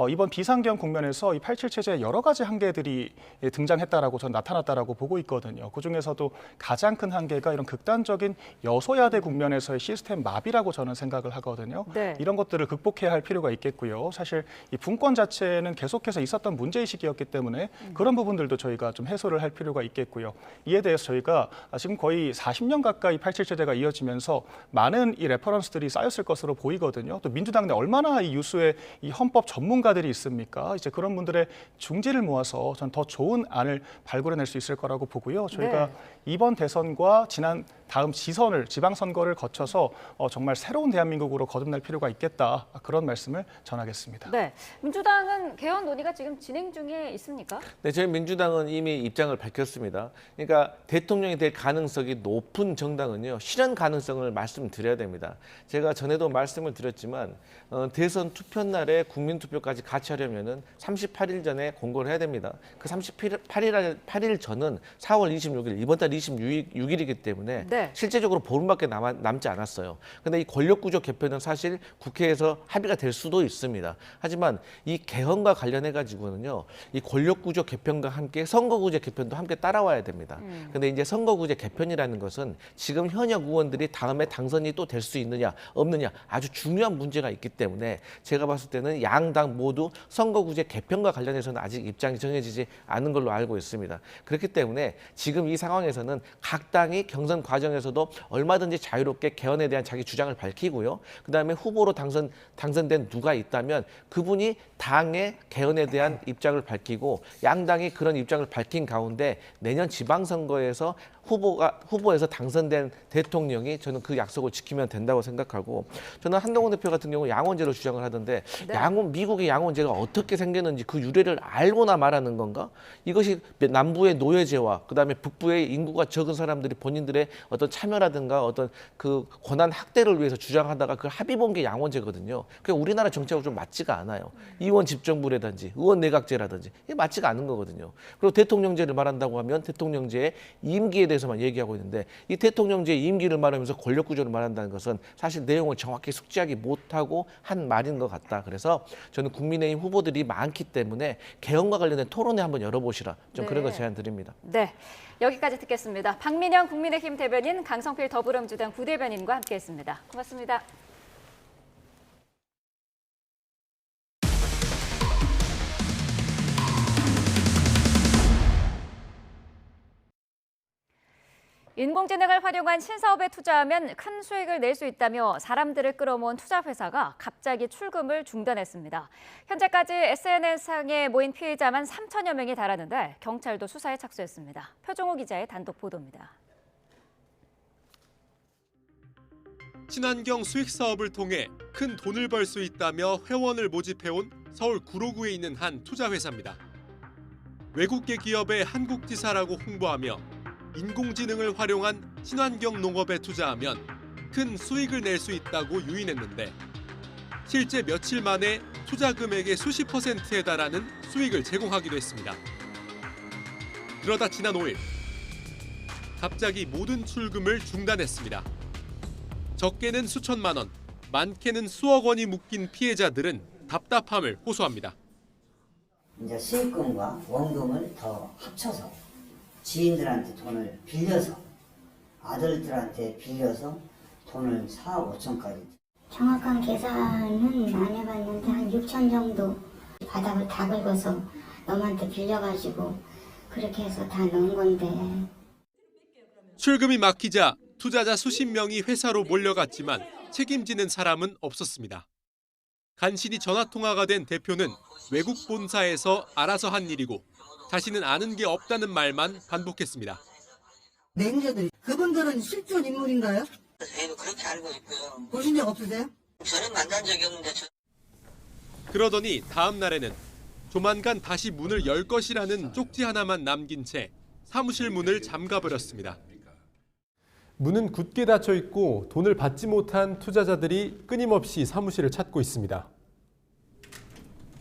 이번 비상계엄 국면에서 이 87 체제의 여러 가지 한계들이 등장했 발생했다라고 전 나타났다라고 보고 있거든요. 그중에서도 가장 큰 한계가 이런 극단적인 여소야대 국면에서의 시스템 마비라고 저는 생각을 하거든요. 네. 이런 것들을 극복해야 할 필요가 있겠고요. 사실 이 분권 자체는 계속해서 있었던 문제의식이었기 때문에 그런 부분들도 저희가 좀 해소를 할 필요가 있겠고요. 이에 대해서 저희가 지금 거의 40년 가까이 87 체제가 이어지면서 많은 이 레퍼런스들이 쌓였을 것으로 보이거든요. 또 민주당 내 얼마나 이 유수의 이 헌법 전문가들이 있습니까? 이제 그런 분들의 중지를 모아서 전 더 좋은 안을 발굴해낼 수 있을 거라고 보고요. 저희가 이번 대선과 다음 지방선거를 거쳐서 정말 새로운 대한민국으로 거듭날 필요가 있겠다. 그런 말씀을 전하겠습니다. 네, 민주당은 개헌 논의가 지금 진행 중에 있습니까? 네, 저희 민주당은 이미 입장을 밝혔습니다. 그러니까 대통령이 될 가능성이 높은 정당은요, 실현 가능성을 말씀드려야 됩니다. 제가 전에도 말씀을 드렸지만 대선 투표 날에 국민투표까지 같이 하려면은 38일 전에 공고를 해야 됩니다. 그 38일 전은 4월 26일, 이번 달 26일이기 때문에 실제적으로 보름밖에 남지 않았어요. 근데 이 권력구조 개편은 사실 국회에서 합의가 될 수도 있습니다. 하지만 이 개헌과 관련해 가지고는요, 이 권력구조 개편과 함께 선거구제 개편도 함께 따라와야 됩니다. 근데 이제 선거구제 개편이라는 것은 지금 현역 의원들이 다음에 당선이 또 될 수 있느냐 없느냐 아주 중요한 문제가 있기 때문에 제가 봤을 때는 양당 모두 선거구제 개편과 관련해서는 아직 입장이 정해지지 않은 걸로 알고 있습니다. 그렇기 때문에 지금 이 상황에서는 각 당이 경선 과정에서도 얼마든지 자유롭게 개헌에 대한 자기 주장을 밝히고요. 그다음에 후보로 당선된 누가 있다면 그분이 당의 개헌에 대한 입장을 밝히고 양당이 그런 입장을 밝힌 가운데 내년 지방선거에서 후보에서 당선된 대통령이 저는 그 약속을 지키면 된다고 생각하고, 저는 한동훈 대표 같은 경우 양원제로 주장을 하던데 미국의 양원제가 어떻게 생겼는지 그 유래를 알고나 말하는 건가? 이것이 남부의 노예제와 그다음에 북부의 인구가 적은 사람들이 본인들의 어떤 참여라든가 어떤 그 권한 확대를 위해서 주장하다가 그걸 합의 본 게 양원제거든요. 그게 우리나라 정책하고 좀 맞지가 않아요. 의원 집정부라든지 의원 내각제라든지 이게 맞지가 않은 거거든요. 그리고 대통령제를 말한다고 하면 대통령제의 임기에 대해서만 얘기하고 있는데, 이 대통령제의 임기를 말하면서 권력구조를 말한다는 것은 사실 내용을 정확히 숙지하기 못하고 한 말인 것 같다. 그래서 저는 국민의힘 후보들이 많기 때문에 개헌과 관련된 토론회 한번 열어보시라. 좀 그런 거 제안 드립니다. 네, 여기까지 듣겠습니다. 박민영 국민의힘 대변인, 강성필 더불어민주당 부대변인과 함께했습니다. 고맙습니다. 인공지능을 활용한 신사업에 투자하면 큰 수익을 낼 수 있다며 사람들을 끌어모은 투자회사가 갑자기 출금을 중단했습니다. 현재까지 SNS상에 모인 피해자만 3천여 명이 달하는데 경찰도 수사에 착수했습니다. 표종호 기자의 단독 보도입니다. 친환경 수익 사업을 통해 큰 돈을 벌 수 있다며 회원을 모집해온 서울 구로구에 있는 한 투자회사입니다. 외국계 기업의 한국지사라고 홍보하며 인공지능을 활용한 친환경 농업에 투자하면 큰 수익을 낼 수 있다고 유인했는데, 실제 며칠 만에 투자 금액의 수십 %에 달하는 수익을 제공하기도 했습니다. 그러다 지난 5일 갑자기 모든 출금을 중단했습니다. 적게는 수천만 원, 많게는 수억 원이 묶인 피해자들은 답답함을 호소합니다. 이제 수익금과 원금을 더 합쳐서 지인들한테 돈을 빌려서, 아들들한테 빌려서 돈을 4억 5천까지. 정확한 계산은 안 해봤는데 한 6천 정도 바닥을 다 긁어서 너한테 빌려가지고 그렇게 해서 다 넣은 건데. 출금이 막히자 투자자 수십 명이 회사로 몰려갔지만 책임지는 사람은 없었습니다. 간신히 전화통화가 된 대표는 외국 본사에서 알아서 한 일이고 자신은 아는 게 없다는 말만 반복했습니다. 매니저들, 그분들은 실존 인물인가요? 저희도 그렇게 알고 있고요. 보신 적 없으세요? 저는 만난 적이 없는데. 그러더니 다음 날에는 조만간 다시 문을 열 것이라는 쪽지 하나만 남긴 채 사무실 문을 잠가버렸습니다. 문은 굳게 닫혀 있고 돈을 받지 못한 투자자들이 끊임없이 사무실을 찾고 있습니다.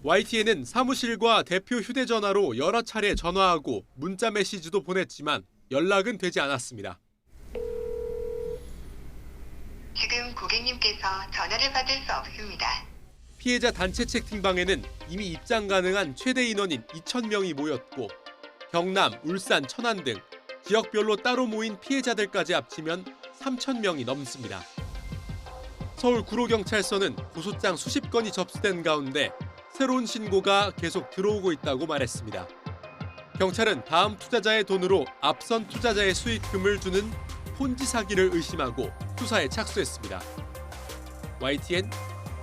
YTN은 사무실과 대표 휴대전화로 여러 차례 전화하고 문자 메시지도 보냈지만 연락은 되지 않았습니다. 지금 고객님께서 전화를 받을 수 없습니다. 피해자 단체 채팅방에는 이미 입장 가능한 최대 인원인 2,000명이 모였고 경남, 울산, 천안 등 지역별로 따로 모인 피해자들까지 합치면 3,000명이 넘습니다. 서울 구로경찰서는 고소장 수십 건이 접수된 가운데 새로운 신고가 계속 들어오고 있다고 말했습니다. 경찰은 다음 투자자의 돈으로 앞선 투자자의 수익금을 주는 폰지 사기를 의심하고 수사에 착수했습니다. YTN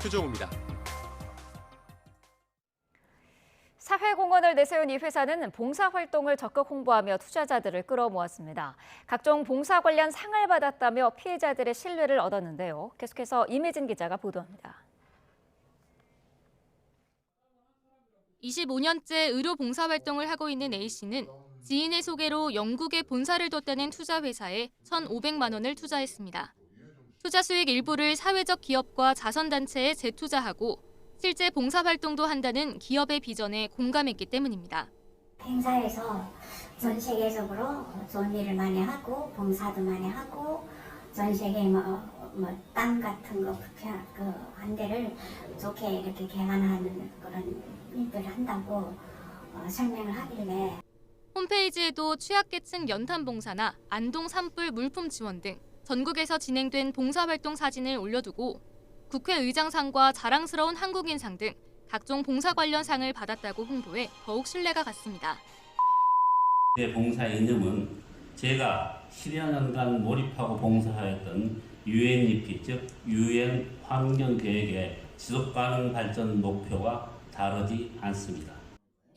표정우입니다. 사회공헌을 내세운 이 회사는 봉사활동을 적극 홍보하며 투자자들을 끌어모았습니다. 각종 봉사 관련 상을 받았다며 피해자들의 신뢰를 얻었는데요. 계속해서 임혜진 기자가 보도합니다. 25년째 의료 봉사활동을 하고 있는 A씨는 지인의 소개로 영국에 본사를 뒀다는 투자회사에 1,500만 원을 투자했습니다. 투자 수익 일부를 사회적 기업과 자선단체에 재투자하고 실제 봉사활동도 한다는 기업의 비전에 공감했기 때문입니다. 행사에서 전 세계적으로 좋은 일을 많이 하고 봉사도 많이 하고 전 세계 땅 같은 거 한 데를 좋게 이렇게 개간하는 그런 일들을 한다고 설명을 하길래 홈페이지에도 취약계층 연탄 봉사나 안동 산불 물품 지원 등 전국에서 진행된 봉사활동 사진을 올려두고 국회의장상과 자랑스러운 한국인상 등 각종 봉사 관련 상을 받았다고 홍보해 더욱 신뢰가 갔습니다. 제 봉사 이념은 제가 10여 년간 몰입하고 봉사하였던 UNEP, 즉 UN 환경계획의 지속가능 발전 목표와 다르지 않습니다.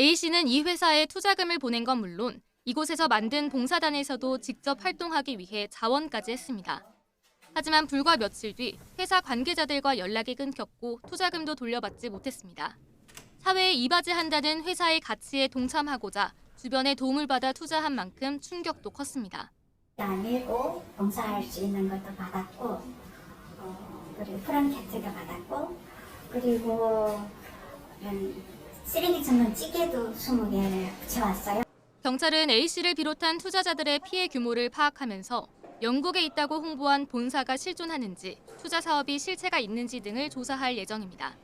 A씨는 이 회사에 투자금을 보낸 건 물론 이곳에서 만든 봉사단에서도 직접 활동하기 위해 자원까지 했습니다. 하지만 불과 며칠 뒤 회사 관계자들과 연락이 끊겼고 투자금도 돌려받지 못했습니다. 사회에 이바지한다는 회사의 가치에 동참하고자 주변의 도움을 받아 투자한 만큼 충격도 컸습니다. 나밀고 봉사할 수 있는 것도 받았고 그리고 프랑차트도 받았고 그리고 쓰레기 전문 찌개도 20개를 붙여왔어요. 경찰은 A씨를 비롯한 투자자들의 피해 규모를 파악하면서 영국에 있다고 홍보한 본사가 실존하는지, 투자 사업이 실체가 있는지 등을 조사할 예정입니다.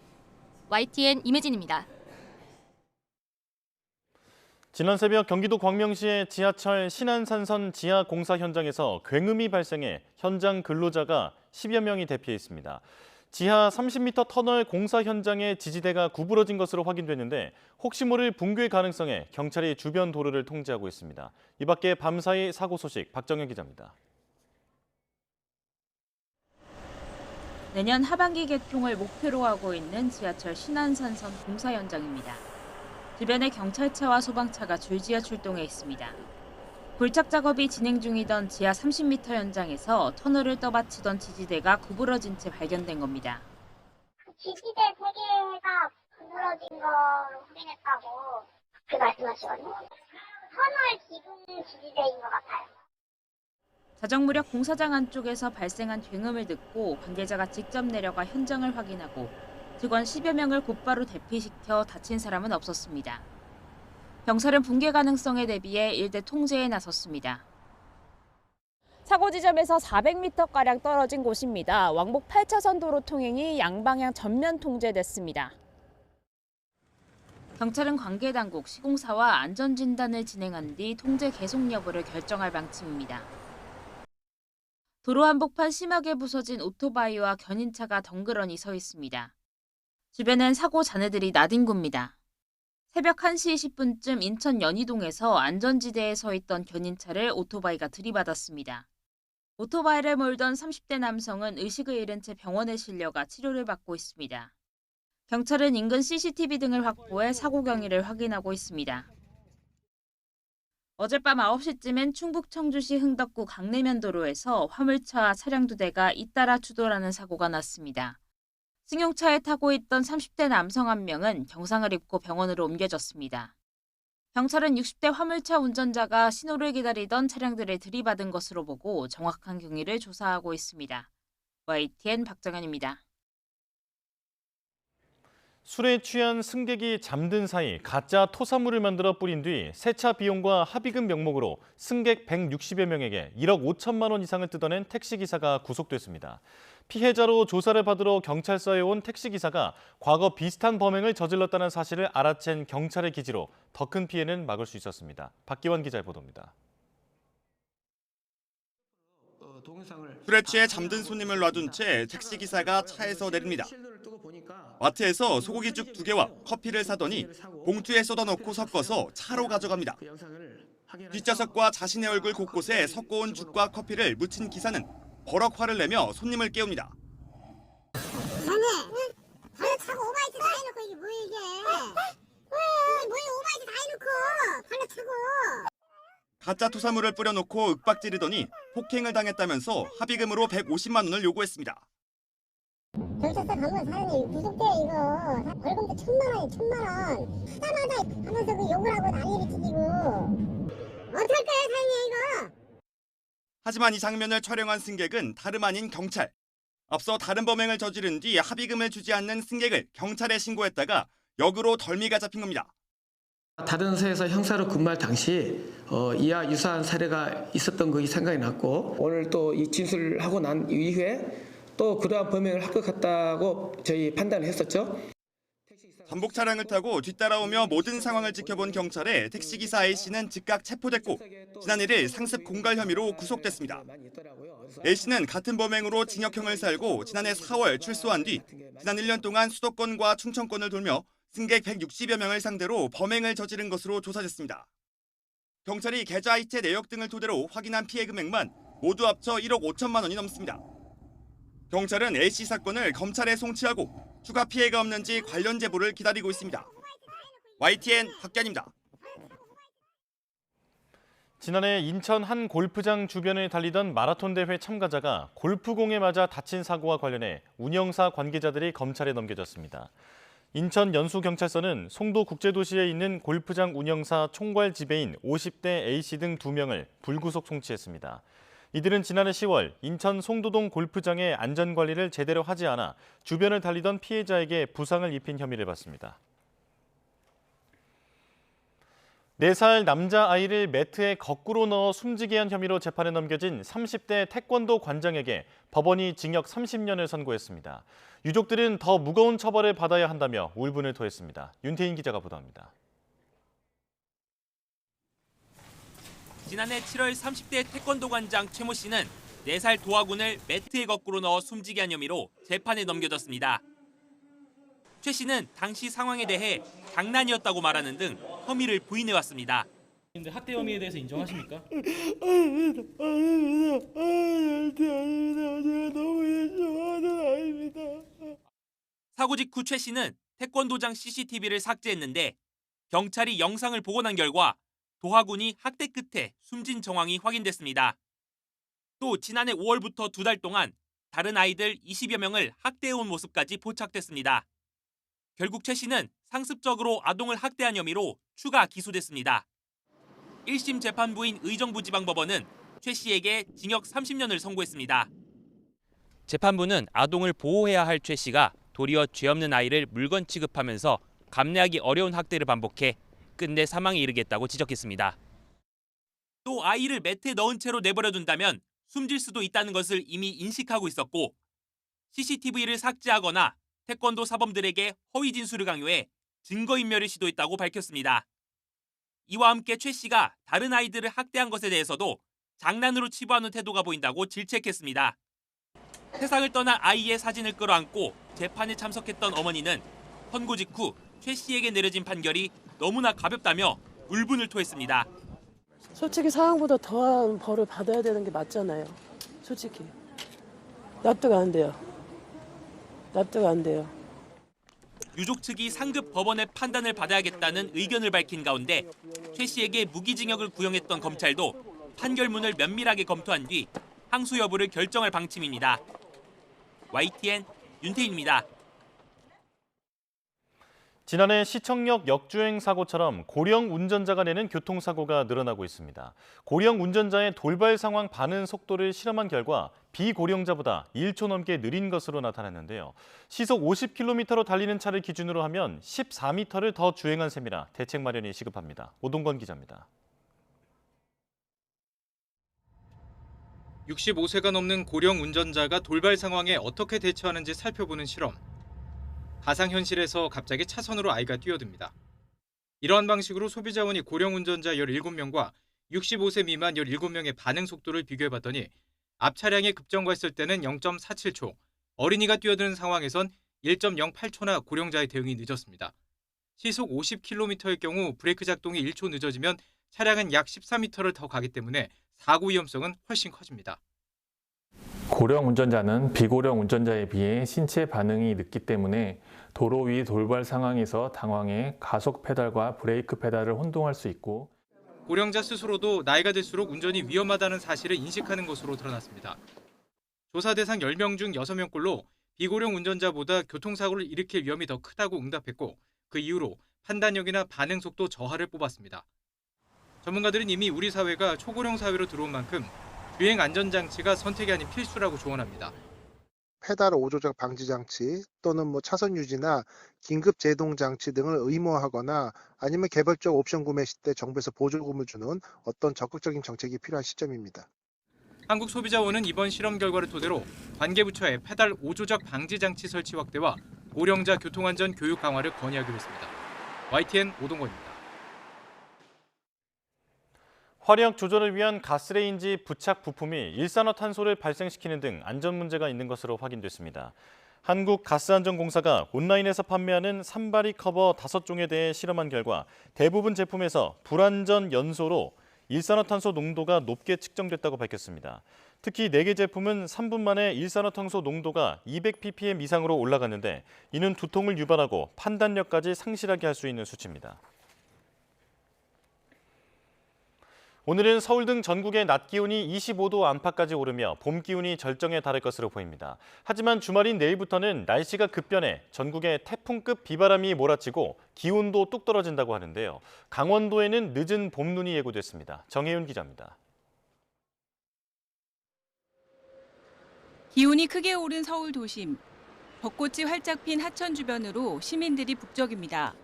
YTN 임혜진입니다. 지난 새벽 경기도 광명시의 지하철 신안산선 지하 공사 현장에서 굉음이 발생해 현장 근로자가 10여 명이 대피했습니다. 지하 30m 터널 공사 현장에 지지대가 구부러진 것으로 확인됐는데 혹시 모를 붕괴 가능성에 경찰이 주변 도로를 통제하고 있습니다. 이 밖에 밤사이 사고 소식 박정현 기자입니다. 내년 하반기 개통을 목표로 하고 있는 지하철 신안산선 공사 현장입니다. 주변에 경찰차와 소방차가 줄지어 출동해 있습니다. 불착 작업이 진행 중이던 지하 30m 현장에서 터널을 떠받치던 지지대가 구부러진 채 발견된 겁니다. 지지대 3개가 구부러진 거로 확인했다고 말씀하시거든요. 터널 기둥 지지대인 것 같아요. 자정 무렵 공사장 안쪽에서 발생한 굉음을 듣고 관계자가 직접 내려가 현장을 확인하고 직원 10여 명을 곧바로 대피시켜 다친 사람은 없었습니다. 경찰은 붕괴 가능성에 대비해 일대 통제에 나섰습니다. 사고 지점에서 400m가량 떨어진 곳입니다. 왕복 8차선 도로 통행이 양방향 전면 통제됐습니다. 경찰은 관계 당국, 시공사와 안전진단을 진행한 뒤 통제 계속 여부를 결정할 방침입니다. 도로 한복판 심하게 부서진 오토바이와 견인차가 덩그러니 서 있습니다. 주변엔 사고 잔해들이 나뒹굽니다. 새벽 1시 20분쯤 인천 연희동에서 안전지대에 서 있던 견인차를 오토바이가 들이받았습니다. 오토바이를 몰던 30대 남성은 의식을 잃은 채 병원에 실려가 치료를 받고 있습니다. 경찰은 인근 CCTV 등을 확보해 사고 경위를 확인하고 있습니다. 어젯밤 9시쯤엔 충북 청주시 흥덕구 강내면도로에서 화물차와 차량 2대가 잇따라 추돌하는 사고가 났습니다. 승용차에 타고 있던 30대 남성 1명은 경상을 입고 병원으로 옮겨졌습니다. 경찰은 60대 화물차 운전자가 신호를 기다리던 차량들을 들이받은 것으로 보고 정확한 경위를 조사하고 있습니다. YTN 박정현입니다. 술에 취한 승객이 잠든 사이 가짜 토사물을 만들어 뿌린 뒤 세차 비용과 합의금 명목으로 승객 160여 명에게 1억 5천만 원 이상을 뜯어낸 택시기사가 구속됐습니다. 피해자로 조사를 받으러 경찰서에 온 택시기사가 과거 비슷한 범행을 저질렀다는 사실을 알아챈 경찰의 기지로 더 큰 피해는 막을 수 있었습니다. 박기원 기자의 보도입니다. 술에 취해 잠든 손님을 놔둔 채 택시기사가 차에서 내립니다. 마트에서 소고기죽 2개와 커피를 사더니 봉투에 쏟아넣고 섞어서 차로 가져갑니다. 뒷좌석과 자신의 얼굴 곳곳에 섞어온 죽과 커피를 묻힌 기사는 버럭 화를 내며 손님을 깨웁니다. 자네, 발로 차고 오바이트 다 해놓고 이게 뭐야 이게? 뭐야 오바이트 다 해놓고 발로 차고. 가짜 토사물을 뿌려놓고 윽박지르더니 폭행을 당했다면서 합의금으로 150만 원을 요구했습니다. 경찰서 가면 사장님 구속돼 이거 벌금도 1,000만 원이 1,000만 원 하자마자 하면서 그 욕을 하고 난리를 치고 어떡할까요 사장님 이거? 하지만 이 장면을 촬영한 승객은 다름 아닌 경찰. 앞서 다른 범행을 저지른 뒤 합의금을 주지 않는 승객을 경찰에 신고했다가 역으로 덜미가 잡힌 겁니다. 다른 서에서 형사로 근무할 당시 이와 유사한 사례가 있었던 것이 생각이 났고 오늘 또 이 진술을 하고 난 이후에 또 그러한 범행을 할 것 같다고 저희 판단을 했었죠. 단복 차량을 타고 뒤따라오며 모든 상황을 지켜본 경찰에 택시기사 A씨는 즉각 체포됐고 지난 1일 상습 공갈 혐의로 구속됐습니다. A씨는 같은 범행으로 징역형을 살고 지난해 4월 출소한 뒤 지난 1년 동안 수도권과 충청권을 돌며 승객 160여 명을 상대로 범행을 저지른 것으로 조사됐습니다. 경찰이 계좌이체 내역 등을 토대로 확인한 피해 금액만 모두 합쳐 1억 5천만 원이 넘습니다. 경찰은 A씨 사건을 검찰에 송치하고 추가 피해가 없는지 관련 제보를 기다리고 있습니다. YTN 박견입니다. 지난해 인천 한 골프장 주변을 달리던 마라톤 대회 참가자가 골프공에 맞아 다친 사고와 관련해 운영사 관계자들이 검찰에 넘겨졌습니다. 인천 연수경찰서는 송도국제도시에 있는 골프장 운영사 총괄 지배인 50대 A씨 등 2명을 불구속 송치했습니다. 이들은 지난해 10월 인천 송도동 골프장의 안전관리를 제대로 하지 않아 주변을 달리던 피해자에게 부상을 입힌 혐의를 받습니다. 4살 남자아이를 매트에 거꾸로 넣어 숨지게 한 혐의로 재판에 넘겨진 30대 태권도 관장에게 법원이 징역 30년을 선고했습니다. 유족들은 더 무거운 처벌을 받아야 한다며 울분을 토했습니다. 윤태인 기자가 보도합니다. 지난해 7월 30대 태권도 관장 최모 씨는 4살 도화군을 매트에 거꾸로 넣어 숨지게 한 혐의로 재판에 넘겨졌습니다. 최 씨는 당시 상황에 대해 장난이었다고 말하는 등 혐의를 부인해왔습니다. 근데 학대 혐의에 대해서 인정하십니까? 사고 직후 최 씨는 태권도장 CCTV를 삭제했는데 경찰이 영상을 복원한 결과 도화군이 학대 끝에 숨진 정황이 확인됐습니다. 또 지난해 5월부터 2달 동안 다른 아이들 20여 명을 학대해온 모습까지 포착됐습니다. 결국 최 씨는 상습적으로 아동을 학대한 혐의로 추가 기소됐습니다. 1심 재판부인 의정부지방법원은 최 씨에게 징역 30년을 선고했습니다. 재판부는 아동을 보호해야 할 최 씨가 도리어 죄 없는 아이를 물건 취급하면서 감내하기 어려운 학대를 반복해 끝내 사망에 이르겠다고 지적했습니다. 또 아이를 매트에 넣은 채로 내버려둔다면 숨질 수도 있다는 것을 이미 인식하고 있었고 CCTV를 삭제하거나 태권도 사범들에게 허위 진술을 강요해 증거인멸을 시도했다고 밝혔습니다. 이와 함께 최 씨가 다른 아이들을 학대한 것에 대해서도 장난으로 치부하는 태도가 보인다고 질책했습니다. 세상을 떠난 아이의 사진을 끌어안고 재판에 참석했던 어머니는 선고 직후 최 씨에게 내려진 판결이 너무나 가볍다며 울분을 토했습니다. 솔직히 상황보다 더한 벌을 받아야 되는 게 맞잖아요. 솔직히. 납득 안 돼요. 납득 안 돼요. 유족 측이 상급 법원의 판단을 받아야겠다는 의견을 밝힌 가운데 최 씨에게 무기징역을 구형했던 검찰도 판결문을 면밀하게 검토한 뒤 항소 여부를 결정할 방침입니다. YTN 윤태인입니다. 지난해 시청역 역주행 사고처럼 고령 운전자가 내는 교통사고가 늘어나고 있습니다. 고령 운전자의 돌발 상황 반응 속도를 실험한 결과 비고령자보다 1초 넘게 느린 것으로 나타났는데요. 시속 50km로 달리는 차를 기준으로 하면 14m를 더 주행한 셈이라 대책 마련이 시급합니다. 오동건 기자입니다. 65세가 넘는 고령 운전자가 돌발 상황에 어떻게 대처하는지 살펴보는 실험. 가상현실에서 갑자기 차선으로 아이가 뛰어듭니다. 이러한 방식으로 소비자원이 고령 운전자 17명과 65세 미만 17명의 반응 속도를 비교해봤더니 앞 차량이 급정거했을 때는 0.47초, 어린이가 뛰어드는 상황에선 1.08초나 고령자의 대응이 늦었습니다. 시속 50km의 경우 브레이크 작동이 1초 늦어지면 차량은 약 14m를 더 가기 때문에 사고 위험성은 훨씬 커집니다. 고령 운전자는 비고령 운전자에 비해 신체 반응이 늦기 때문에 도로 위 돌발 상황에서 당황해 가속 페달과 브레이크 페달을 혼동할 수 있고 고령자 스스로도 나이가 들수록 운전이 위험하다는 사실을 인식하는 것으로 드러났습니다. 조사 대상 10명 중 6명꼴로 비고령 운전자보다 교통사고를 일으킬 위험이 더 크다고 응답했고 그 이후로 판단력이나 반응 속도 저하를 뽑았습니다. 전문가들은 이미 우리 사회가 초고령 사회로 들어온 만큼 주행 안전장치가 선택이 아닌 필수라고 조언합니다. 페달 오조작 방지 장치 또는 차선 유지나 긴급 제동 장치 등을 의무화하거나 아니면 개별적 옵션 구매 시 때 정부에서 보조금을 주는 어떤 적극적인 정책이 필요한 시점입니다. 한국소비자원은 이번 실험 결과를 토대로 관계부처에 페달 오조작 방지 장치 설치 확대와 고령자 교통안전 교육 강화를 건의하기로 했습니다. YTN 오동건입니다. 화력 조절을 위한 가스레인지 부착 부품이 일산화탄소를 발생시키는 등 안전 문제가 있는 것으로 확인됐습니다. 한국가스안전공사가 온라인에서 판매하는 산발이 커버 5종에 대해 실험한 결과 대부분 제품에서 불안전 연소로 일산화탄소 농도가 높게 측정됐다고 밝혔습니다. 특히 4개 제품은 3분 만에 일산화탄소 농도가 200ppm 이상으로 올라갔는데 이는 두통을 유발하고 판단력까지 상실하게 할 수 있는 수치입니다. 오늘은 서울 등 전국의 낮 기온이 25도 안팎까지 오르며 봄 기온이 절정에 달할 것으로 보입니다. 하지만 주말인 내일부터는 날씨가 급변해 전국에 태풍급 비바람이 몰아치고 기온도 뚝 떨어진다고 하는데요. 강원도에는 늦은 봄눈이 예고됐습니다. 정혜윤 기자입니다. 기온이 크게 오른 서울 도심. 벚꽃이 활짝 핀 하천 주변으로 시민들이 북적입니다.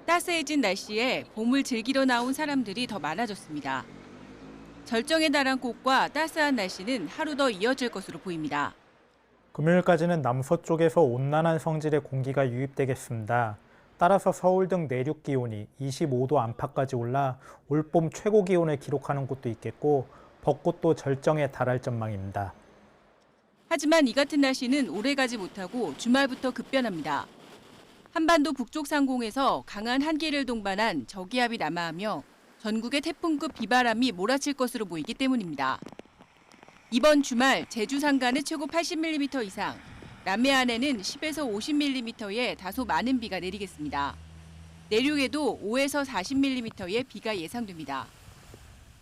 따스해진 날씨에 봄을 즐기러 나온 사람들이 더 많아졌습니다. 절정에 달한 꽃과 따스한 날씨는 하루 더 이어질 것으로 보입니다. 금요일까지는 남서쪽에서 온난한 성질의 공기가 유입되겠습니다. 따라서 서울 등 내륙 기온이 25도 안팎까지 올라 올봄 최고 기온을 기록하는 곳도 있겠고 벚꽃도 절정에 달할 전망입니다. 하지만 이 같은 날씨는 오래가지 못하고 주말부터 급변합니다. 한반도 북쪽 상공에서 강한 한기를 동반한 저기압이 남하하며 전국에 태풍급 비바람이 몰아칠 것으로 보이기 때문입니다. 이번 주말 제주 산간은 최고 80mm 이상, 남해안에는 10에서 50mm의 다소 많은 비가 내리겠습니다. 내륙에도 5에서 40mm의 비가 예상됩니다.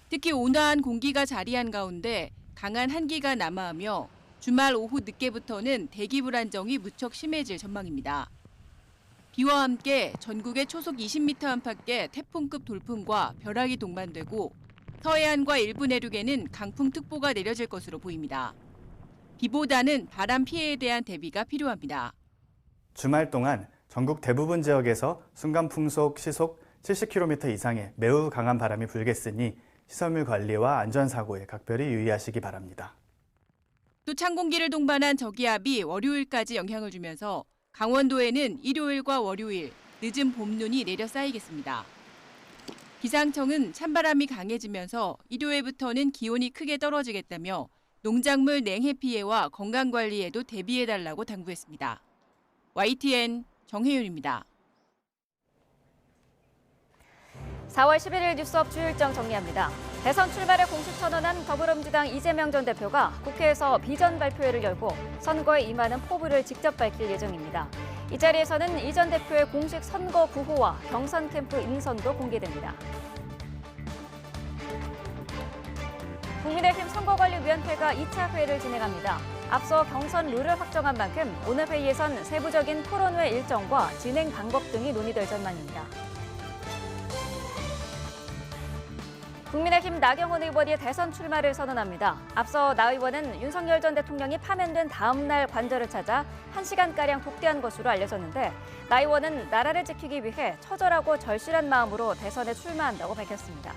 특히 온화한 공기가 자리한 가운데 강한 한기가 남하하며 주말 오후 늦게부터는 대기 불안정이 무척 심해질 전망입니다. 비와 함께 전국의 초속 20m 안팎의 태풍급 돌풍과 벼락이 동반되고 서해안과 일부 내륙에는 강풍특보가 내려질 것으로 보입니다. 비보다는 바람 피해에 대한 대비가 필요합니다. 주말 동안 전국 대부분 지역에서 순간 풍속 시속 70km 이상의 매우 강한 바람이 불겠으니 시설물 관리와 안전사고에 각별히 유의하시기 바랍니다. 또 찬 공기를 동반한 저기압이 월요일까지 영향을 주면서 강원도에는 일요일과 월요일, 늦은 봄눈이 내려 쌓이겠습니다. 기상청은 찬바람이 강해지면서 일요일부터는 기온이 크게 떨어지겠다며 농작물 냉해 피해와 건강관리에도 대비해달라고 당부했습니다. YTN 정혜윤입니다. 4월 11일 뉴스업 주일정 정리합니다. 대선 출마를 공식 선언한 더불어민주당 이재명 전 대표가 국회에서 비전 발표회를 열고 선거에 임하는 포부를 직접 밝힐 예정입니다. 이 자리에서는 이 전 대표의 공식 선거 구호와 경선 캠프 인선도 공개됩니다. 국민의힘 선거관리위원회가 2차 회의를 진행합니다. 앞서 경선 룰을 확정한 만큼 오늘 회의에선 세부적인 토론회 일정과 진행 방법 등이 논의될 전망입니다. 국민의힘 나경원 의원이 대선 출마를 선언합니다. 앞서 나 의원은 윤석열 전 대통령이 파면된 다음 날 관저를 찾아 1시간가량 복대한 것으로 알려졌는데 나 의원은 나라를 지키기 위해 처절하고 절실한 마음으로 대선에 출마한다고 밝혔습니다.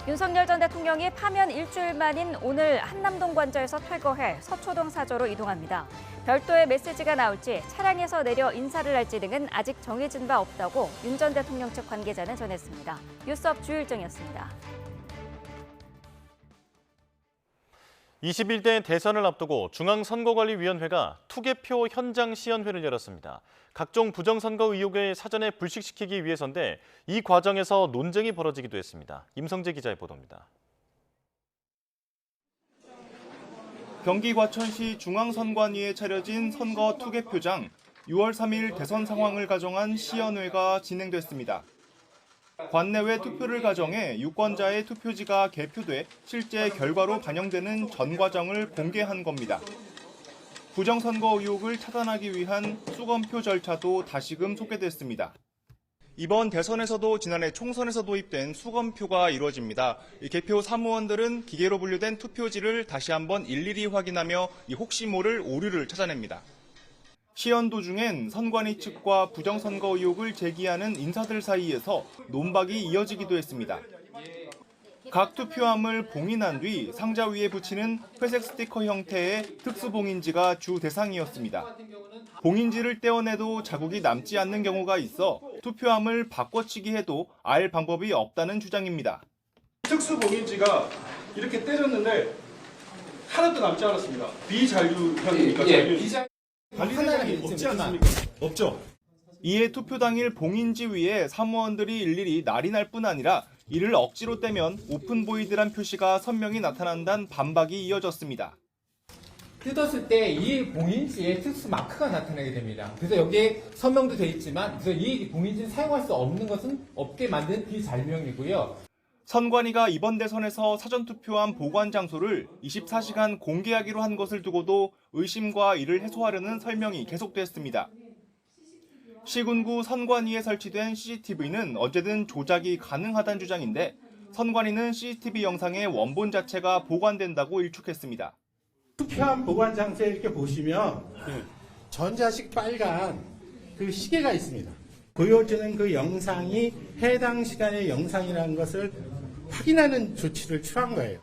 윤석열 전 대통령이 파면 일주일 만인 오늘 한남동 관저에서 퇴거해 서초동 사저로 이동합니다. 별도의 메시지가 나올지 차량에서 내려 인사를 할지 등은 아직 정해진 바 없다고 윤 전 대통령 측 관계자는 전했습니다. 뉴스업 주일정이었습니다. 21대 대선을 앞두고 중앙선거관리위원회가 투개표 현장 시연회를 열었습니다. 각종 부정선거 의혹을 사전에 불식시키기 위해서인데 이 과정에서 논쟁이 벌어지기도 했습니다. 임성재 기자의 보도입니다. 경기 과천시 중앙선관위에 차려진 선거 투개표장 6월 3일 대선 상황을 가정한 시연회가 진행됐습니다. 관내외 투표를 가정해 유권자의 투표지가 개표돼 실제 결과로 반영되는 전 과정을 공개한 겁니다. 부정선거 의혹을 차단하기 위한 수검표 절차도 다시금 소개됐습니다. 이번 대선에서도 지난해 총선에서 도입된 수검표가 이루어집니다. 이 개표 사무원들은 기계로 분류된 투표지를 다시 한번 일일이 확인하며 이 혹시 모를 오류를 찾아냅니다. 시연 도중엔 선관위 측과 부정선거 의혹을 제기하는 인사들 사이에서 논박이 이어지기도 했습니다. 각 투표함을 봉인한 뒤 상자 위에 붙이는 회색 스티커 형태의 특수봉인지가 주 대상이었습니다. 봉인지를 떼어내도 자국이 남지 않는 경우가 있어 투표함을 바꿔치기 해도 알 방법이 없다는 주장입니다. 특수봉인지가 이렇게 때렸는데 하나도 남지 않았습니다. 비잔류형입니까? 관리대장이 없지 않습니까? 없죠. 이에 투표 당일 봉인지 위에 사무원들이 일일이 날이 날 뿐 아니라 이를 억지로 떼면 오픈보이드란 표시가 선명히 나타난다는 반박이 이어졌습니다. 뜯었을 때 이 봉인지에 특수 마크가 나타나게 됩니다. 그래서 여기에 서명도 돼 있지만 그래서 이 봉인지를 사용할 수 없는 것은 없게 만든 비잔류형이고요. 선관위가 이번 대선에서 사전투표함 보관 장소를 24시간 공개하기로 한 것을 두고도 의심과 이를 해소하려는 설명이 계속됐습니다. 시군구 선관위에 설치된 CCTV는 언제든 조작이 가능하다는 주장인데 선관위는 CCTV 영상의 원본 자체가 보관된다고 일축했습니다. 투표함 보관 장소에 이렇게 보시면 전자식 빨간 그 시계가 있습니다. 보여주는 그 영상이 해당 시간의 영상이라는 것을 확인하는 조치를 취한 거예요.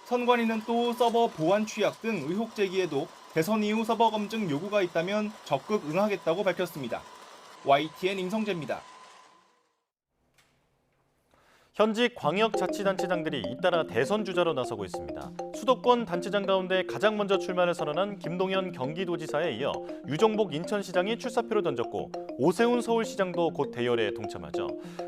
선관위는 또 서버 보안 취약 등 의혹 제기에도 대선 이후 서버 검증 요구가 있다면 적극 응하겠다고 밝혔습니다. YTN 임성재입니다. 현직 광역자치단체장들이 잇따라 대선 주자로 나서고 있습니다. 수도권 단체장 가운데 가장 먼저 출마를 선언한 김동연 경기도지사에 이어 유정복 인천시장이 출사표를 던졌고 오세훈 서울시장도 곧 대열에 동참하죠.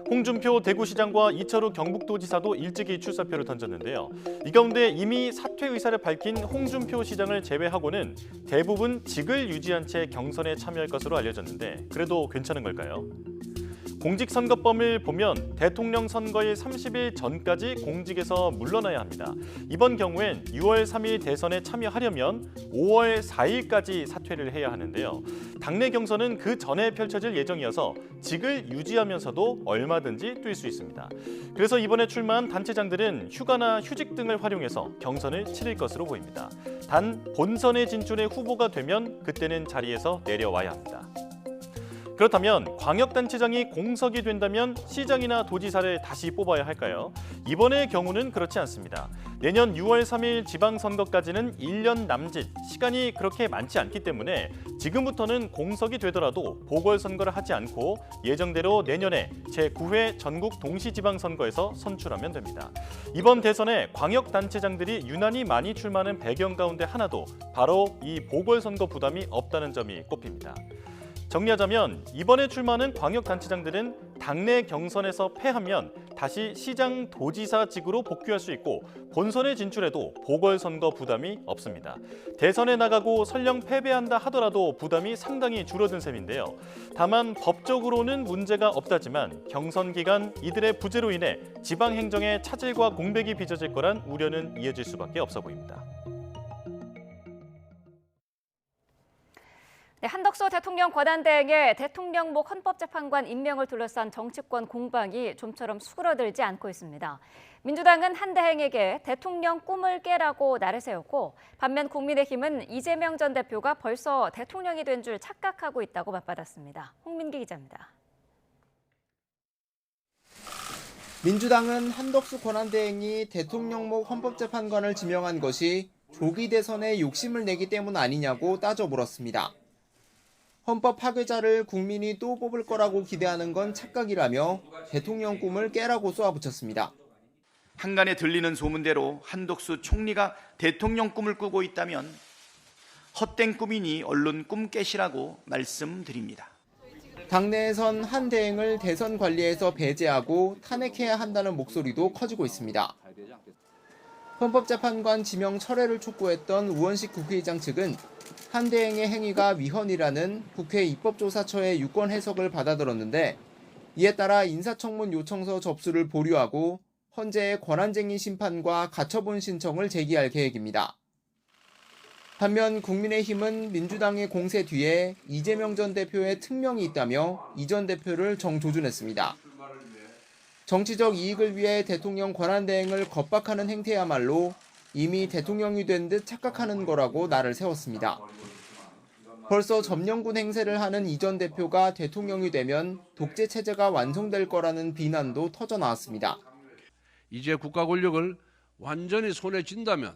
홍준표 대구시장과 이철우 경북도지사도 일찍이 출사표를 던졌는데요. 이 가운데 이미 사퇴 의사를 밝힌 홍준표 시장을 제외하고는 대부분 직을 유지한 채 경선에 참여할 것으로 알려졌는데 그래도 괜찮은 걸까요? 공직선거법을 보면 대통령 선거일 30일 전까지 공직에서 물러나야 합니다. 이번 경우엔 6월 3일 대선에 참여하려면 5월 4일까지 사퇴를 해야 하는데요. 당내 경선은 그 전에 펼쳐질 예정이어서 직을 유지하면서도 얼마든지 뛸 수 있습니다. 그래서 이번에 출마한 단체장들은 휴가나 휴직 등을 활용해서 경선을 치를 것으로 보입니다. 단 본선에 진출해 후보가 되면 그때는 자리에서 내려와야 합니다. 그렇다면 광역단체장이 공석이 된다면 시장이나 도지사를 다시 뽑아야 할까요? 이번의 경우는 그렇지 않습니다. 내년 6월 3일 지방선거까지는 1년 남짓, 시간이 그렇게 많지 않기 때문에 지금부터는 공석이 되더라도 보궐선거를 하지 않고 예정대로 내년에 제9회 전국 동시지방선거에서 선출하면 됩니다. 이번 대선에 광역단체장들이 유난히 많이 출마하는 배경 가운데 하나도 바로 이 보궐선거 부담이 없다는 점이 꼽힙니다. 정리하자면 이번에 출마하는 광역단체장들은 당내 경선에서 패하면 다시 시장도지사직으로 복귀할 수 있고 본선에 진출해도 보궐선거 부담이 없습니다. 대선에 나가고 설령 패배한다 하더라도 부담이 상당히 줄어든 셈인데요. 다만 법적으로는 문제가 없다지만 경선 기간 이들의 부재로 인해 지방행정의 차질과 공백이 빚어질 거란 우려는 이어질 수밖에 없어 보입니다. 네, 한덕수 대통령 권한대행의 대통령목 헌법재판관 임명을 둘러싼 정치권 공방이 좀처럼 수그러들지 않고 있습니다. 민주당은 한 대행에게 대통령 꿈을 깨라고 날을 세웠고 반면 국민의힘은 이재명 전 대표가 벌써 대통령이 된 줄 착각하고 있다고 맞받았습니다. 홍민기 기자입니다. 민주당은 한덕수 권한대행이 대통령목 헌법재판관을 지명한 것이 조기 대선에 욕심을 내기 때문 아니냐고 따져 물었습니다. 헌법 파괴자를 국민이 또 뽑을 거라고 기대하는 건 착각이라며 대통령 꿈을 깨라고 쏘아붙였습니다. 한간에 들리는 소문대로 한덕수 총리가 대통령 꿈을 꾸고 있다면 헛된 꿈이니 얼른 꿈 깨시라고 말씀드립니다. 당내에선 한 대행을 대선 관리에서 배제하고 탄핵해야 한다는 목소리도 커지고 있습니다. 헌법재판관 지명 철회를 촉구했던 우원식 국회의장 측은 한 대행의 행위가 위헌이라는 국회 입법조사처의 유권 해석을 받아들었는데 이에 따라 인사청문 요청서 접수를 보류하고 헌재의 권한쟁의 심판과 가처분 신청을 제기할 계획입니다. 반면 국민의힘은 민주당의 공세 뒤에 이재명 전 대표의 특명이 있다며 이 전 대표를 정조준했습니다. 정치적 이익을 위해 대통령 권한대행을 겁박하는 행태야말로 이미 대통령이 된 듯 착각하는 거라고 날을 세웠습니다. 벌써 점령군 행세를 하는 이 전 대표가 대통령이 되면 독재 체제가 완성될 거라는 비난도 터져나왔습니다. 이제 국가 권력을 완전히 손에 쥔다면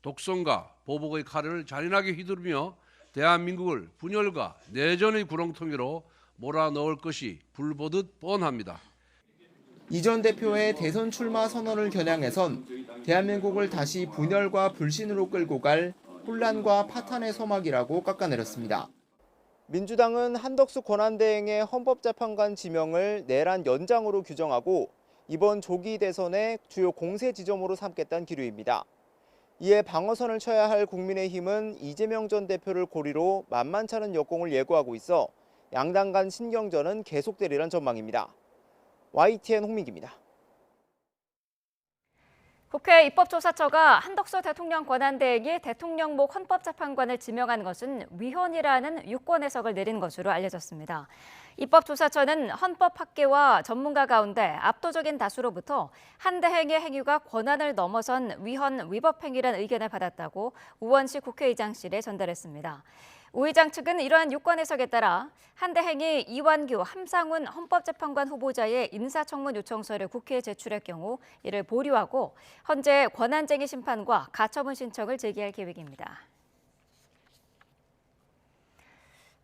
독선과 보복의 칼을 잔인하게 휘두르며 대한민국을 분열과 내전의 구렁텅이로 몰아넣을 것이 불보듯 뻔합니다. 이 전 대표의 대선 출마 선언을 겨냥해선 대한민국을 다시 분열과 불신으로 끌고 갈 혼란과 파탄의 서막이라고 깎아내렸습니다. 민주당은 한덕수 권한대행의 헌법재판관 지명을 내란 연장으로 규정하고 이번 조기 대선의 주요 공세 지점으로 삼겠다는 기류입니다. 이에 방어선을 쳐야 할 국민의힘은 이재명 전 대표를 고리로 만만찮은 역공을 예고하고 있어 양당 간 신경전은 계속되리란 전망입니다. YTN 홍민기입니다. 국회 입법조사처가 한덕수 대통령 권한대행이 대통령목 헌법재판관을 지명한 것은 위헌이라는 유권 해석을 내린 것으로 알려졌습니다. 입법조사처는 헌법학계와 전문가 가운데 압도적인 다수로부터 한 대행의 행위가 권한을 넘어선 위헌 위법 행위라는 의견을 받았다고 우원식 국회의장실에 전달했습니다. 우 의장 측은 이러한 유권 해석에 따라 한 대행이 이완규, 함상훈 헌법재판관 후보자의 인사청문 요청서를 국회에 제출할 경우 이를 보류하고 헌재 권한쟁의 심판과 가처분 신청을 제기할 계획입니다.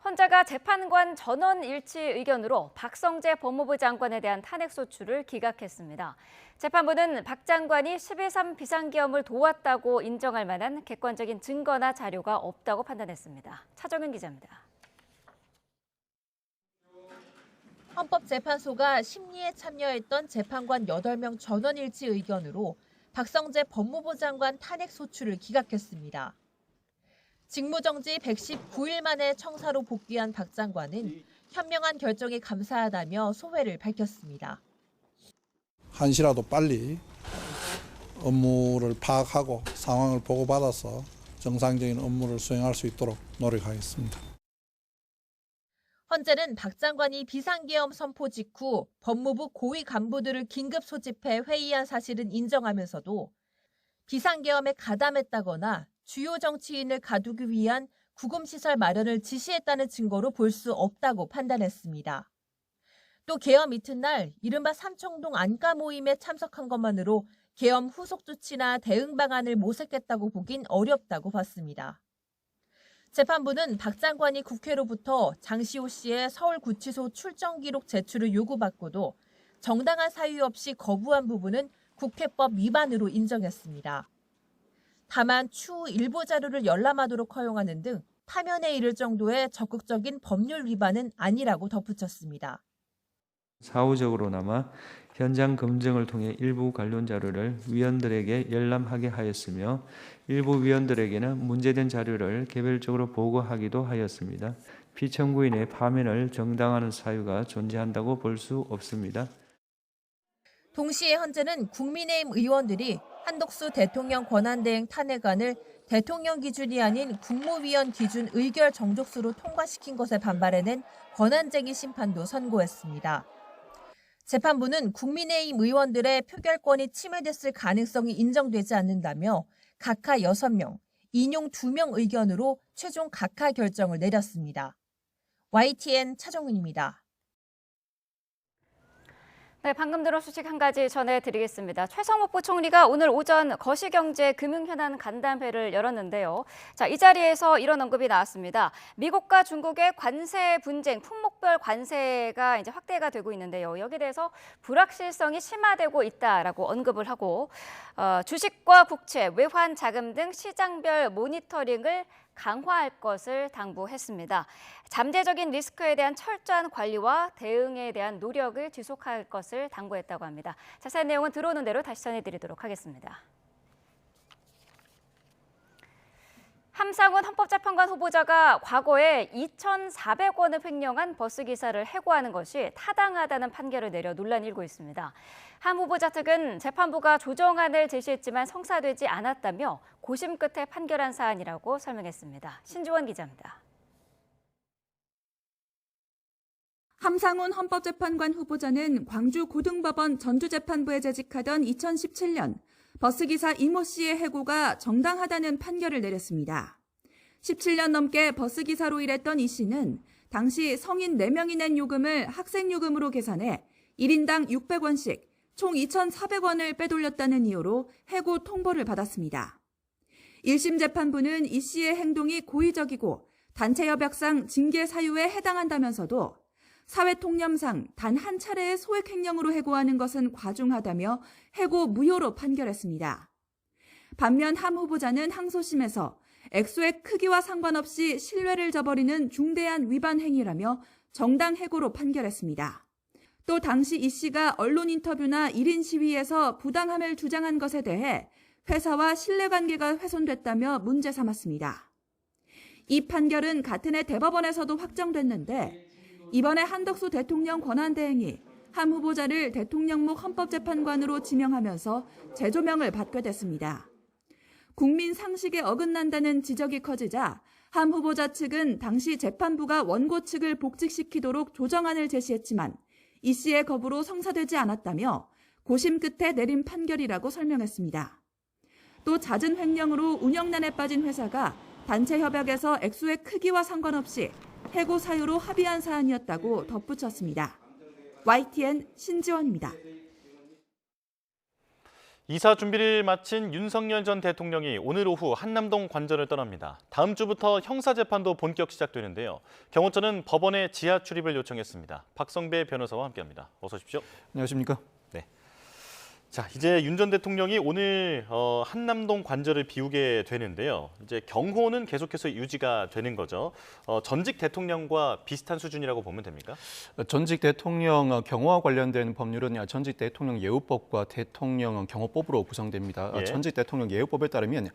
헌재가 재판관 전원 일치 의견으로 박성재 법무부 장관에 대한 탄핵소추를 기각했습니다. 재판부는 박 장관이 12.3 비상계엄을 도왔다고 인정할 만한 객관적인 증거나 자료가 없다고 판단했습니다. 차정은 기자입니다. 헌법재판소가 심리에 참여했던 재판관 8명 전원 일치 의견으로 박성재 법무부 장관 탄핵소추를 기각했습니다. 직무정지 119일 만에 청사로 복귀한 박 장관은 현명한 결정에 감사하다며 소회를 밝혔습니다. 한시라도 빨리 업무를 파악하고 상황을 보고받아서 정상적인 업무를 수행할 수 있도록 노력하겠습니다. 헌재는 박 장관이 비상계엄 선포 직후 법무부 고위 간부들을 긴급 소집해 회의한 사실은 인정하면서도 비상계엄에 가담했다거나 주요 정치인을 가두기 위한 구금시설 마련을 지시했다는 증거로 볼 수 없다고 판단했습니다. 또 계엄 이튿날 이른바 삼청동 안가 모임에 참석한 것만으로 계엄 후속 조치나 대응 방안을 모색했다고 보긴 어렵다고 봤습니다. 재판부는 박 장관이 국회로부터 장시호 씨의 서울구치소 출정 기록 제출을 요구받고도 정당한 사유 없이 거부한 부분은 국회법 위반으로 인정했습니다. 다만 추후 일부 자료를 열람하도록 허용하는 등 파면에 이를 정도의 적극적인 법률 위반은 아니라고 덧붙였습니다. 사후적으로나마 현장 검증을 통해 일부 관련 자료를 위원들에게 열람하게 하였으며 일부 위원들에게는 문제된 자료를 개별적으로 보고하기도 하였습니다. 피청구인의 파면을 정당화하는 사유가 존재한다고 볼 수 없습니다. 동시에 현재는 국민의힘 의원들이 한덕수 대통령 권한대행 탄핵안을 대통령 기준이 아닌 국무위원 기준 의결 정족수로 통과시킨 것에 반발해낸 권한쟁의 심판도 선고했습니다. 재판부는 국민의힘 의원들의 표결권이 침해됐을 가능성이 인정되지 않는다며 각하 6명, 인용 2명 의견으로 최종 각하 결정을 내렸습니다. YTN 차정은입니다. 네, 방금 들은 소식 한 가지 전해드리겠습니다. 최성목 부총리가 오늘 오전 거시경제 금융현안 간담회를 열었는데요. 자, 이 자리에서 이런 언급이 나왔습니다. 미국과 중국의 관세 분쟁, 품목별 관세가 이제 확대가 되고 있는데요. 여기에 대해서 불확실성이 심화되고 있다라고 언급을 하고 주식과 국채, 외환 자금 등 시장별 모니터링을 강화할 것을 당부했습니다. 잠재적인 리스크에 대한 철저한 관리와 대응에 대한 노력을 지속할 것을 당부했다고 합니다. 자세한 내용은 들어오는 대로 다시 전해드리도록 하겠습니다. 함상훈 헌법재판관 후보자가 과거에 2,400원을 횡령한 버스기사를 해고하는 것이 타당하다는 판결을 내려 논란이 일고 있습니다. 함 후보자 측은 재판부가 조정안을 제시했지만 성사되지 않았다며 고심 끝에 판결한 사안이라고 설명했습니다. 신주원 기자입니다. 함상훈 헌법재판관 후보자는 광주고등법원 전주재판부에 재직하던 2017년 버스기사 이모 씨의 해고가 정당하다는 판결을 내렸습니다. 17년 넘게 버스기사로 일했던 이 씨는 당시 성인 4명이 낸 요금을 학생요금으로 계산해 1인당 600원씩 총 2,400원을 빼돌렸다는 이유로 해고 통보를 받았습니다. 1심 재판부는 이 씨의 행동이 고의적이고 단체협약상 징계 사유에 해당한다면서도 사회통념상 단 한 차례의 소액횡령으로 해고하는 것은 과중하다며 해고 무효로 판결했습니다. 반면 함 후보자는 항소심에서 액수의 크기와 상관없이 신뢰를 저버리는 중대한 위반 행위라며 정당 해고로 판결했습니다. 또 당시 이 씨가 언론 인터뷰나 1인 시위에서 부당함을 주장한 것에 대해 회사와 신뢰관계가 훼손됐다며 문제 삼았습니다. 이 판결은 같은 해 대법원에서도 확정됐는데 이번에 한덕수 대통령 권한대행이 함 후보자를 대통령목 헌법재판관으로 지명하면서 재조명을 받게 됐습니다. 국민 상식에 어긋난다는 지적이 커지자 함 후보자 측은 당시 재판부가 원고 측을 복직시키도록 조정안을 제시했지만 이 씨의 거부로 성사되지 않았다며 고심 끝에 내린 판결이라고 설명했습니다. 또 잦은 횡령으로 운영난에 빠진 회사가 단체 협약에서 액수의 크기와 상관없이 해고 사유로 합의한 사안이었다고 덧붙였습니다. YTN 신지원입니다. 이사 준비를 마친 윤석열 전 대통령이 오늘 오후 한남동 관저를 떠납니다. 다음 주부터 형사재판도 본격 시작되는데요. 경호처는 법원에 지하 출입을 요청했습니다. 박성배 변호사와 함께합니다. 어서 오십시오. 안녕하십니까? 네. 자, 이제 윤 전 대통령이 오늘 한남동 관저를 비우게 되는데요. 이제 경호는 계속해서 유지가 되는 거죠. 전직 대통령과 비슷한 수준이라고 보면 됩니까? 전직 대통령 경호와 관련된 법률은 전직 대통령 예우법과 대통령 경호법으로 구성됩니다. 예. 전직 대통령 예우법에 따르면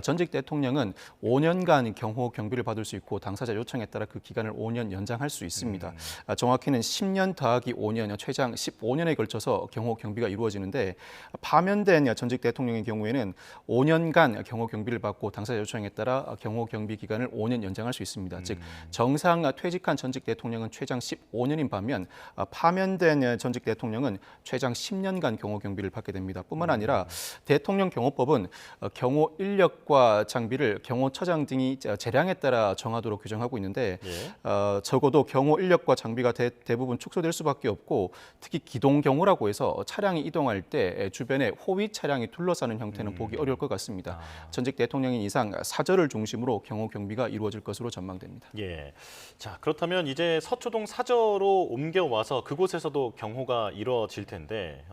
전직 대통령은 5년간 경호 경비를 받을 수 있고 당사자 요청에 따라 그 기간을 5년 연장할 수 있습니다. 정확히는 10년 더하기 5년, 최장 15년에 걸쳐서 경호 경비가 이루어지는데 파면된 전직 대통령의 경우에는 5년간 경호 경비를 받고 당사자 요청에 따라 경호 경비 기간을 5년 연장할 수 있습니다. 즉 정상 퇴직한 전직 대통령은 최장 15년인 반면 파면된 전직 대통령은 최장 10년간 경호 경비를 받게 됩니다. 뿐만 아니라 대통령 경호법은 경호 인력과 장비를 경호처장 등이 재량에 따라 정하도록 규정하고 있는데 적어도 경호 인력과 장비가 대부분 축소될 수밖에 없고 특히 기동 경호라고 해서 차량이 이동할 때 주변에 호위 차량이 둘러싸는 형태는 보기 어려울 것 같습니다. 전직 대통령인 이상 사절을 중심으로 경호 경비가 이루어질 것으로 전망됩니다. 예. 자, 그렇다면 이제 서초동 사저로 옮겨와서 그곳에서도 경호가 이루어질 텐데,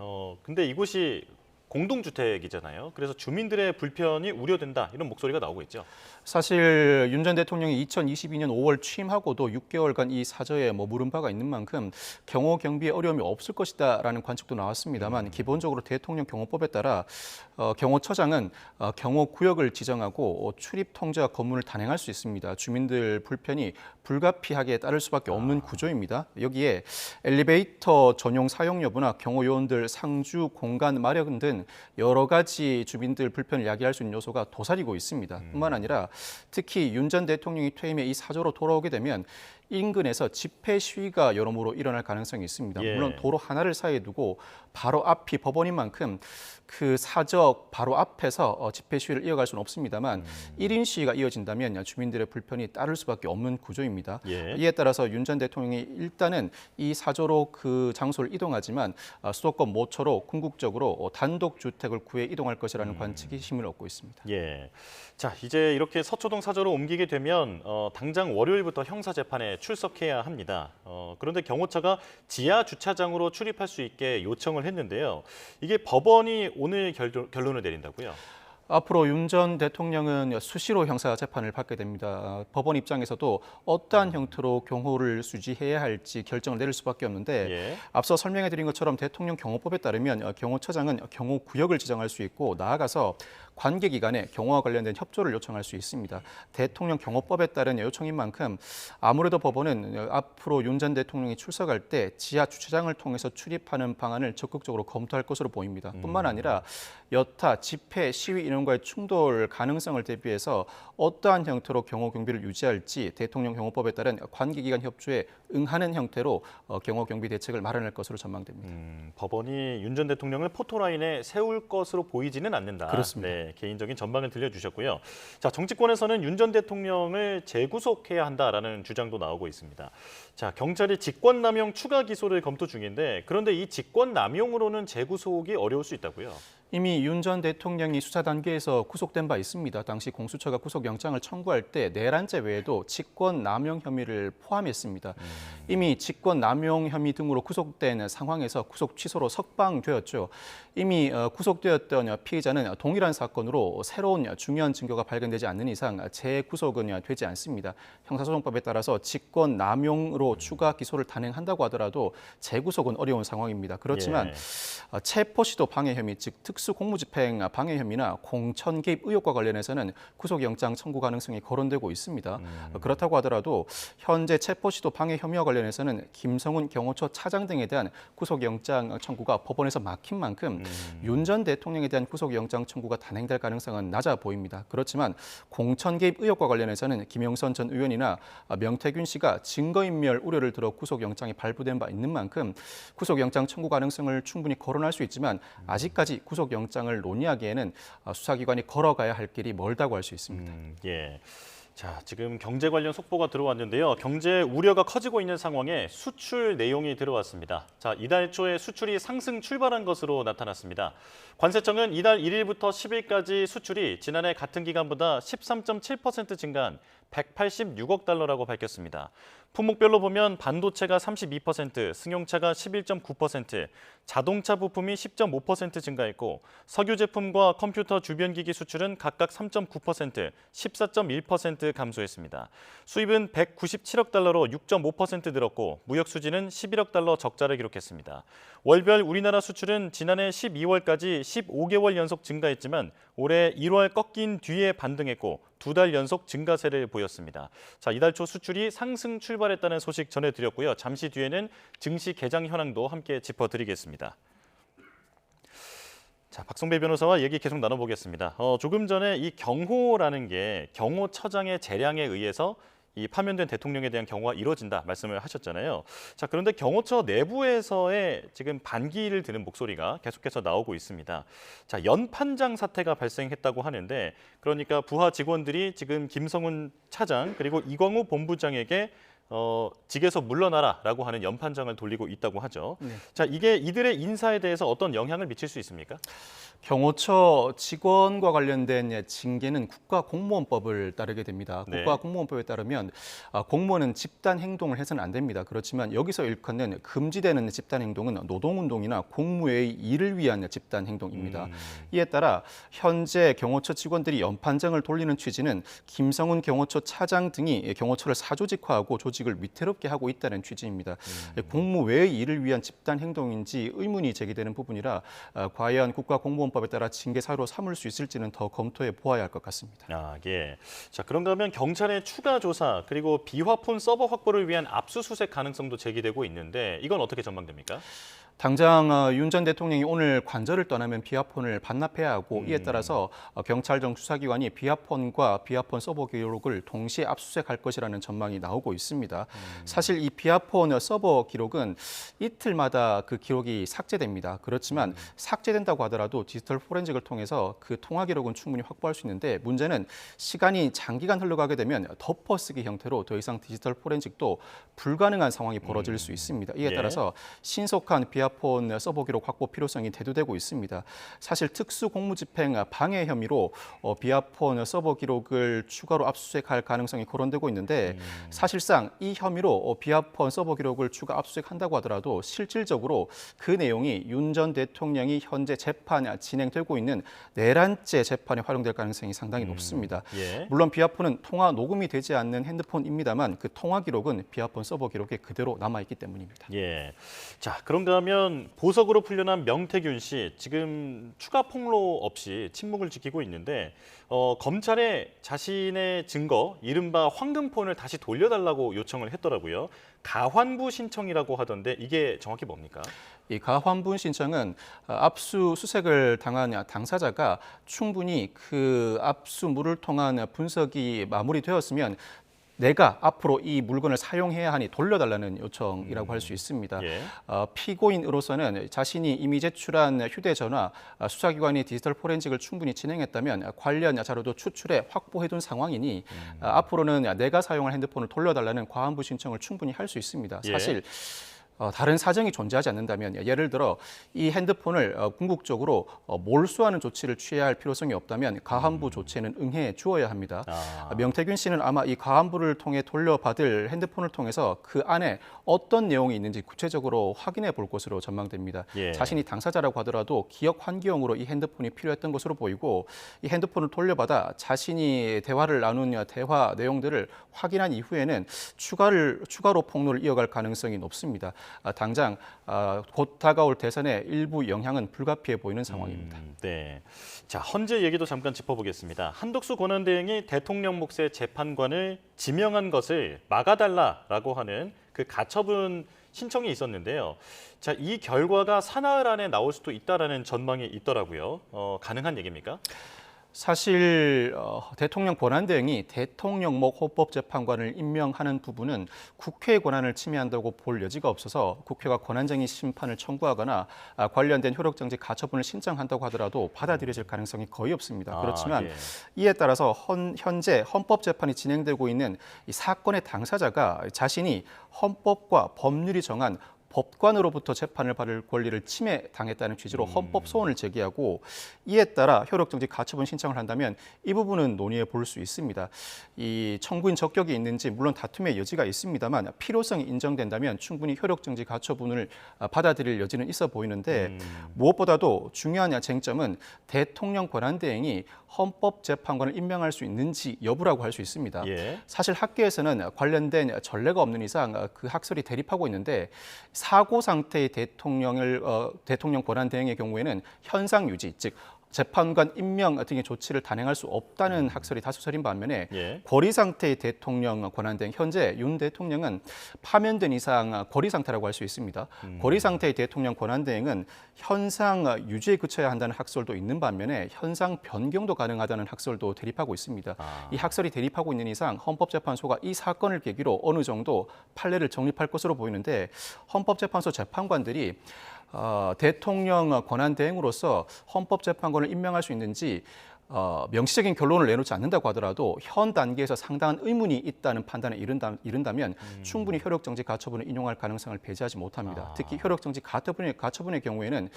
근데 이곳이 공동주택이잖아요. 그래서 주민들의 불편이 우려된다 이런 목소리가 나오고 있죠. 사실 윤 전 대통령이 2022년 5월 취임하고도 6개월간 이 사저에 물은 바가 있는 만큼 경호 경비에 어려움이 없을 것이다라는 관측도 나왔습니다만 기본적으로 대통령 경호법에 따라 경호처장은 경호구역을 지정하고 출입 통제와 검문을 단행할 수 있습니다. 주민들 불편이 불가피하게 따를 수밖에 없는 구조입니다. 여기에 엘리베이터 전용 사용 여부나 경호 요원들 상주 공간 마련 등 여러 가지 주민들 불편을 야기할 수 있는 요소가 도사리고 있습니다. 뿐만 아니라 특히 윤 전 대통령이 퇴임해 이 사저로 돌아오게 되면 인근에서 집회 시위가 여러모로 일어날 가능성이 있습니다. 물론 도로 하나를 사이에 두고 바로 앞이 법원인 만큼 그 사저 바로 앞에서 집회 시위를 이어갈 수는 없습니다만 1인 시위가 이어진다면 주민들의 불편이 따를 수밖에 없는 구조입니다. 이에 따라서 윤 전 대통령이 일단은 이 사저로 그 장소를 이동하지만 수도권 모처로 궁극적으로 단독 주택을 구해 이동할 것이라는 관측이 힘을 얻고 있습니다. 자, 이제 이렇게 서초동 사저로 옮기게 되면 당장 월요일부터 형사 재판에 출석해야 합니다. 그런데 경호처가 지하 주차장으로 출입할 수 있게 요청을 했는데요. 이게 법원이 오늘 결론을 내린다고요? 앞으로 윤 전 대통령은 수시로 형사 재판을 받게 됩니다. 법원 입장에서도 어떠한 형태로 경호를 수지해야 할지 결정을 내릴 수밖에 없는데 앞서 설명해드린 것처럼 대통령 경호법에 따르면 경호처장은 경호구역을 지정할 수 있고 나아가서 관계기관에 경호와 관련된 협조를 요청할 수 있습니다. 대통령 경호법에 따른 요청인 만큼 아무래도 법원은 앞으로 윤 전 대통령이 출석할 때 지하 주차장을 통해서 출입하는 방안을 적극적으로 검토할 것으로 보입니다. 뿐만 아니라 여타 집회, 시위 인원과의 충돌 가능성을 대비해서 어떠한 형태로 경호 경비를 유지할지 대통령 경호법에 따른 관계기관 협조에 응하는 형태로 경호 경비 대책을 마련할 것으로 전망됩니다. 법원이 윤 전 대통령을 포토라인에 세울 것으로 보이지는 않는다. 그렇습니다. 네, 개인적인 전망을 들려주셨고요. 자, 정치권에서는 윤 전 대통령을 재구속해야 한다라는 주장도 나오고 있습니다. 자, 경찰이 직권남용 추가 기소를 검토 중인데 그런데 이 직권남용으로는 재구속이 어려울 수 있다고요? 이미 윤 전 대통령이 수사 단계에서 구속된 바 있습니다. 당시 공수처가 구속영장을 청구할 때 내란죄 외에도 직권남용 혐의를 포함했습니다. 이미 직권남용 혐의 등으로 구속된 상황에서 구속 취소로 석방되었죠. 이미 구속되었던 피의자는 동일한 사건으로 새로운 중요한 증거가 발견되지 않는 이상 재구속은 되지 않습니다. 형사소송법에 따라서 직권남용으로 추가 기소를 단행한다고 하더라도 재구속은 어려운 상황입니다. 그렇지만 체포시도 방해 혐의, 즉 특수공무집행 방해 혐의나 공천 개입 의혹과 관련해서는 구속영장 청구 가능성이 거론되고 있습니다. 그렇다고 하더라도 현재 체포시도 방해 혐의와 관련해서는 김성훈 경호처 차장 등에 대한 구속영장 청구가 법원에서 막힌 만큼 윤 전 대통령에 대한 구속영장 청구가 단행될 가능성은 낮아 보입니다. 그렇지만 공천 개입 의혹과 관련해서는 김영선 전 의원이나 명태균 씨가 증거인멸 우려를 들어 구속영장이 발부된 바 있는 만큼 구속영장 청구 가능성을 충분히 거론할 수 있지만 아직까지 구속영장을 논의하기에는 수사기관이 걸어가야 할 길이 멀다고 할 수 있습니다. 자, 지금 경제 관련 속보가 들어왔는데요. 경제 우려가 커지고 있는 상황에 수출 내용이 들어왔습니다. 자, 이달 초에 수출이 상승 출발한 것으로 나타났습니다. 관세청은 이달 1일부터 10일까지 수출이 지난해 같은 기간보다 13.7% 증가한 186억 달러라고 밝혔습니다. 품목별로 보면 반도체가 32%, 승용차가 11.9%, 자동차 부품이 10.5% 증가했고 석유 제품과 컴퓨터 주변기기 수출은 각각 3.9%, 14.1% 감소했습니다. 수입은 197억 달러로 6.5% 늘었고 무역 수지는 11억 달러 적자를 기록했습니다. 월별 우리나라 수출은 지난해 12월까지 15개월 연속 증가했지만 올해 1월 꺾인 뒤에 반등했고 2달 연속 증가세를 보였습니다. 자, 이달 초 수출이 상승 출발했다는 소식 전해드렸고요. 잠시 뒤에는 증시 개장 현황도 함께 짚어드리겠습니다. 자, 박성배 변호사와 얘기 계속 나눠보겠습니다. 조금 전에 이 경호라는 게 경호처장의 재량에 의해서 이 파면된 대통령에 대한 경호가 이루어진다 말씀을 하셨잖아요. 자, 그런데 경호처 내부에서의 지금 반기를 드는 목소리가 계속해서 나오고 있습니다. 자, 연판장 사태가 발생했다고 하는데 그러니까 부하 직원들이 지금 김성훈 차장 그리고 이광우 본부장에게 직에서 물러나라라고 하는 연판장을 돌리고 있다고 하죠. 자, 이게 이들의 인사에 대해서 어떤 영향을 미칠 수 있습니까? 경호처 직원과 관련된 징계는 국가공무원법을 따르게 됩니다. 네. 국가공무원법에 따르면 공무원은 집단 행동을 해서는 안 됩니다. 그렇지만 여기서 일컫는 금지되는 집단 행동은 노동운동이나 공무의 일을 위한 집단 행동입니다. 이에 따라 현재 경호처 직원들이 연판장을 돌리는 취지는 김성훈 경호처 차장 등이 경호처를 사조직화하고 조직을 위태롭게 하고 있다는 취지입니다. 공무 외의 일을 위한 집단 행동인지 의문이 제기되는 부분이라 과연 국가공무원법에 따라 징계 사유로 삼을 수 있을지는 더 검토해 보아야 할 것 같습니다. 예. 자, 그런가 하면 경찰의 추가 조사 그리고 비화폰 서버 확보를 위한 압수수색 가능성도 제기되고 있는데 이건 어떻게 전망됩니까? 당장 윤 전 대통령이 오늘 관저를 떠나면 비화폰을 반납해야 하고 이에 따라서 경찰청 수사기관이 비화폰과 비화폰 서버 기록을 동시에 압수수색할 것이라는 전망이 나오고 있습니다. 사실 이 비화폰 서버 기록은 이틀마다 그 기록이 삭제됩니다. 그렇지만 삭제된다고 하더라도 디지털 포렌식을 통해서 그 통화 기록은 충분히 확보할 수 있는데 문제는 시간이 장기간 흘러가게 되면 덮어쓰기 형태로 더 이상 디지털 포렌식도 불가능한 상황이 벌어질 수 있습니다. 이에 따라서 신속한 비화폰 서버 기록 확보 필요성이 대두되고 있습니다. 사실 특수공무집행 방해 혐의로 비화폰 서버 기록을 추가로 압수수색할 가능성이 거론되고 있는데 사실상 이 혐의로 비화폰 서버 기록을 추가 압수수색한다고 하더라도 실질적으로 그 내용이 윤 전 대통령이 현재 재판 진행되고 있는 내란죄 재판에 활용될 가능성이 상당히 높습니다. 물론 비화폰은 통화 녹음이 되지 않는 핸드폰입니다만 그 통화 기록은 비화폰 서버 기록에 그대로 남아있기 때문입니다. 자, 그런가 하면 보석으로 풀려난 명태균 씨 지금 추가 폭로 없이 침묵을 지키고 있는데 검찰에 자신의 증거 이른바 황금폰을 다시 돌려달라고 요청을 했더라고요. 가환부 신청이라고 하던데 이게 정확히 뭡니까? 이 가환부 신청은 압수수색을 당한 당사자가 충분히 그 압수물을 통한 분석이 마무리되었으면 내가 앞으로 이 물건을 사용해야 하니 돌려달라는 요청이라고 할 수 있습니다. 피고인으로서는 자신이 이미 제출한 휴대전화, 수사기관이 디지털 포렌식을 충분히 진행했다면 관련 자료도 추출해 확보해둔 상황이니 앞으로는 내가 사용할 핸드폰을 돌려달라는 과환부 신청을 충분히 할 수 있습니다. 사실 다른 사정이 존재하지 않는다면 예를 들어 이 핸드폰을 궁극적으로 몰수하는 조치를 취해야 할 필요성이 없다면 가환부 조치에는 응해 주어야 합니다. 명태균 씨는 아마 이 가환부를 통해 돌려받을 핸드폰을 통해서 그 안에 어떤 내용이 있는지 구체적으로 확인해 볼 것으로 전망됩니다. 자신이 당사자라고 하더라도 기억 환기용으로 이 핸드폰이 필요했던 것으로 보이고 이 핸드폰을 돌려받아 자신이 대화를 나눈 대화 내용들을 확인한 이후에는 추가로 폭로를 이어갈 가능성이 높습니다. 당장 곧 다가올 대선에 일부 영향은 불가피해 보이는 상황입니다. 자, 헌재 얘기도 잠깐 짚어보겠습니다. 한덕수 권한대행이 대통령 몫의 재판관을 지명한 것을 막아달라라고 하는 그 가처분 신청이 있었는데요. 자, 이 결과가 사나흘 안에 나올 수도 있다라는 전망이 있더라고요. 가능한 얘기입니까? 사실 대통령 권한대행이 대통령목 헌법재판관을 임명하는 부분은 국회의 권한을 침해한다고 볼 여지가 없어서 국회가 권한쟁의 심판을 청구하거나 관련된 효력정지 가처분을 신청한다고 하더라도 받아들여질 가능성이 거의 없습니다. 그렇지만 이에 따라서 현재 헌법재판이 진행되고 있는 이 사건의 당사자가 자신이 헌법과 법률이 정한 법관으로부터 재판을 받을 권리를 침해당했다는 취지로 헌법 소원을 제기하고 이에 따라 효력정지 가처분 신청을 한다면 이 부분은 논의해 볼 수 있습니다. 이 청구인 적격이 있는지 물론 다툼의 여지가 있습니다만 필요성이 인정된다면 충분히 효력정지 가처분을 받아들일 여지는 있어 보이는데 무엇보다도 중요한 쟁점은 대통령 권한대행이 헌법재판관을 임명할 수 있는지 여부라고 할 수 있습니다. 사실 학계에서는 관련된 전례가 없는 이상 그 학설이 대립하고 있는데 사고 상태의 대통령 권한대행의 경우에는 현상 유지, 즉 재판관 임명 등의 조치를 단행할 수 없다는 학설이 다수설인 반면에 고리 상태의 대통령 권한대행, 현재 윤 대통령은 파면된 이상 고리 상태라고 할 수 있습니다. 고리 상태의 대통령 권한대행은 현상 유지에 그쳐야 한다는 학설도 있는 반면에 현상 변경도 가능하다는 학설도 대립하고 있습니다. 이 학설이 대립하고 있는 이상 헌법재판소가 이 사건을 계기로 어느 정도 판례를 정립할 것으로 보이는데 헌법재판소 재판관들이 대통령 권한대행으로서 헌법재판관을 임명할 수 있는지 명시적인 결론을 내놓지 않는다고 하더라도 현 단계에서 상당한 의문이 있다는 판단에 이른다면 충분히 효력정지 가처분을 인용할 가능성을 배제하지 못합니다. 특히 효력정지 가처분의 경우에는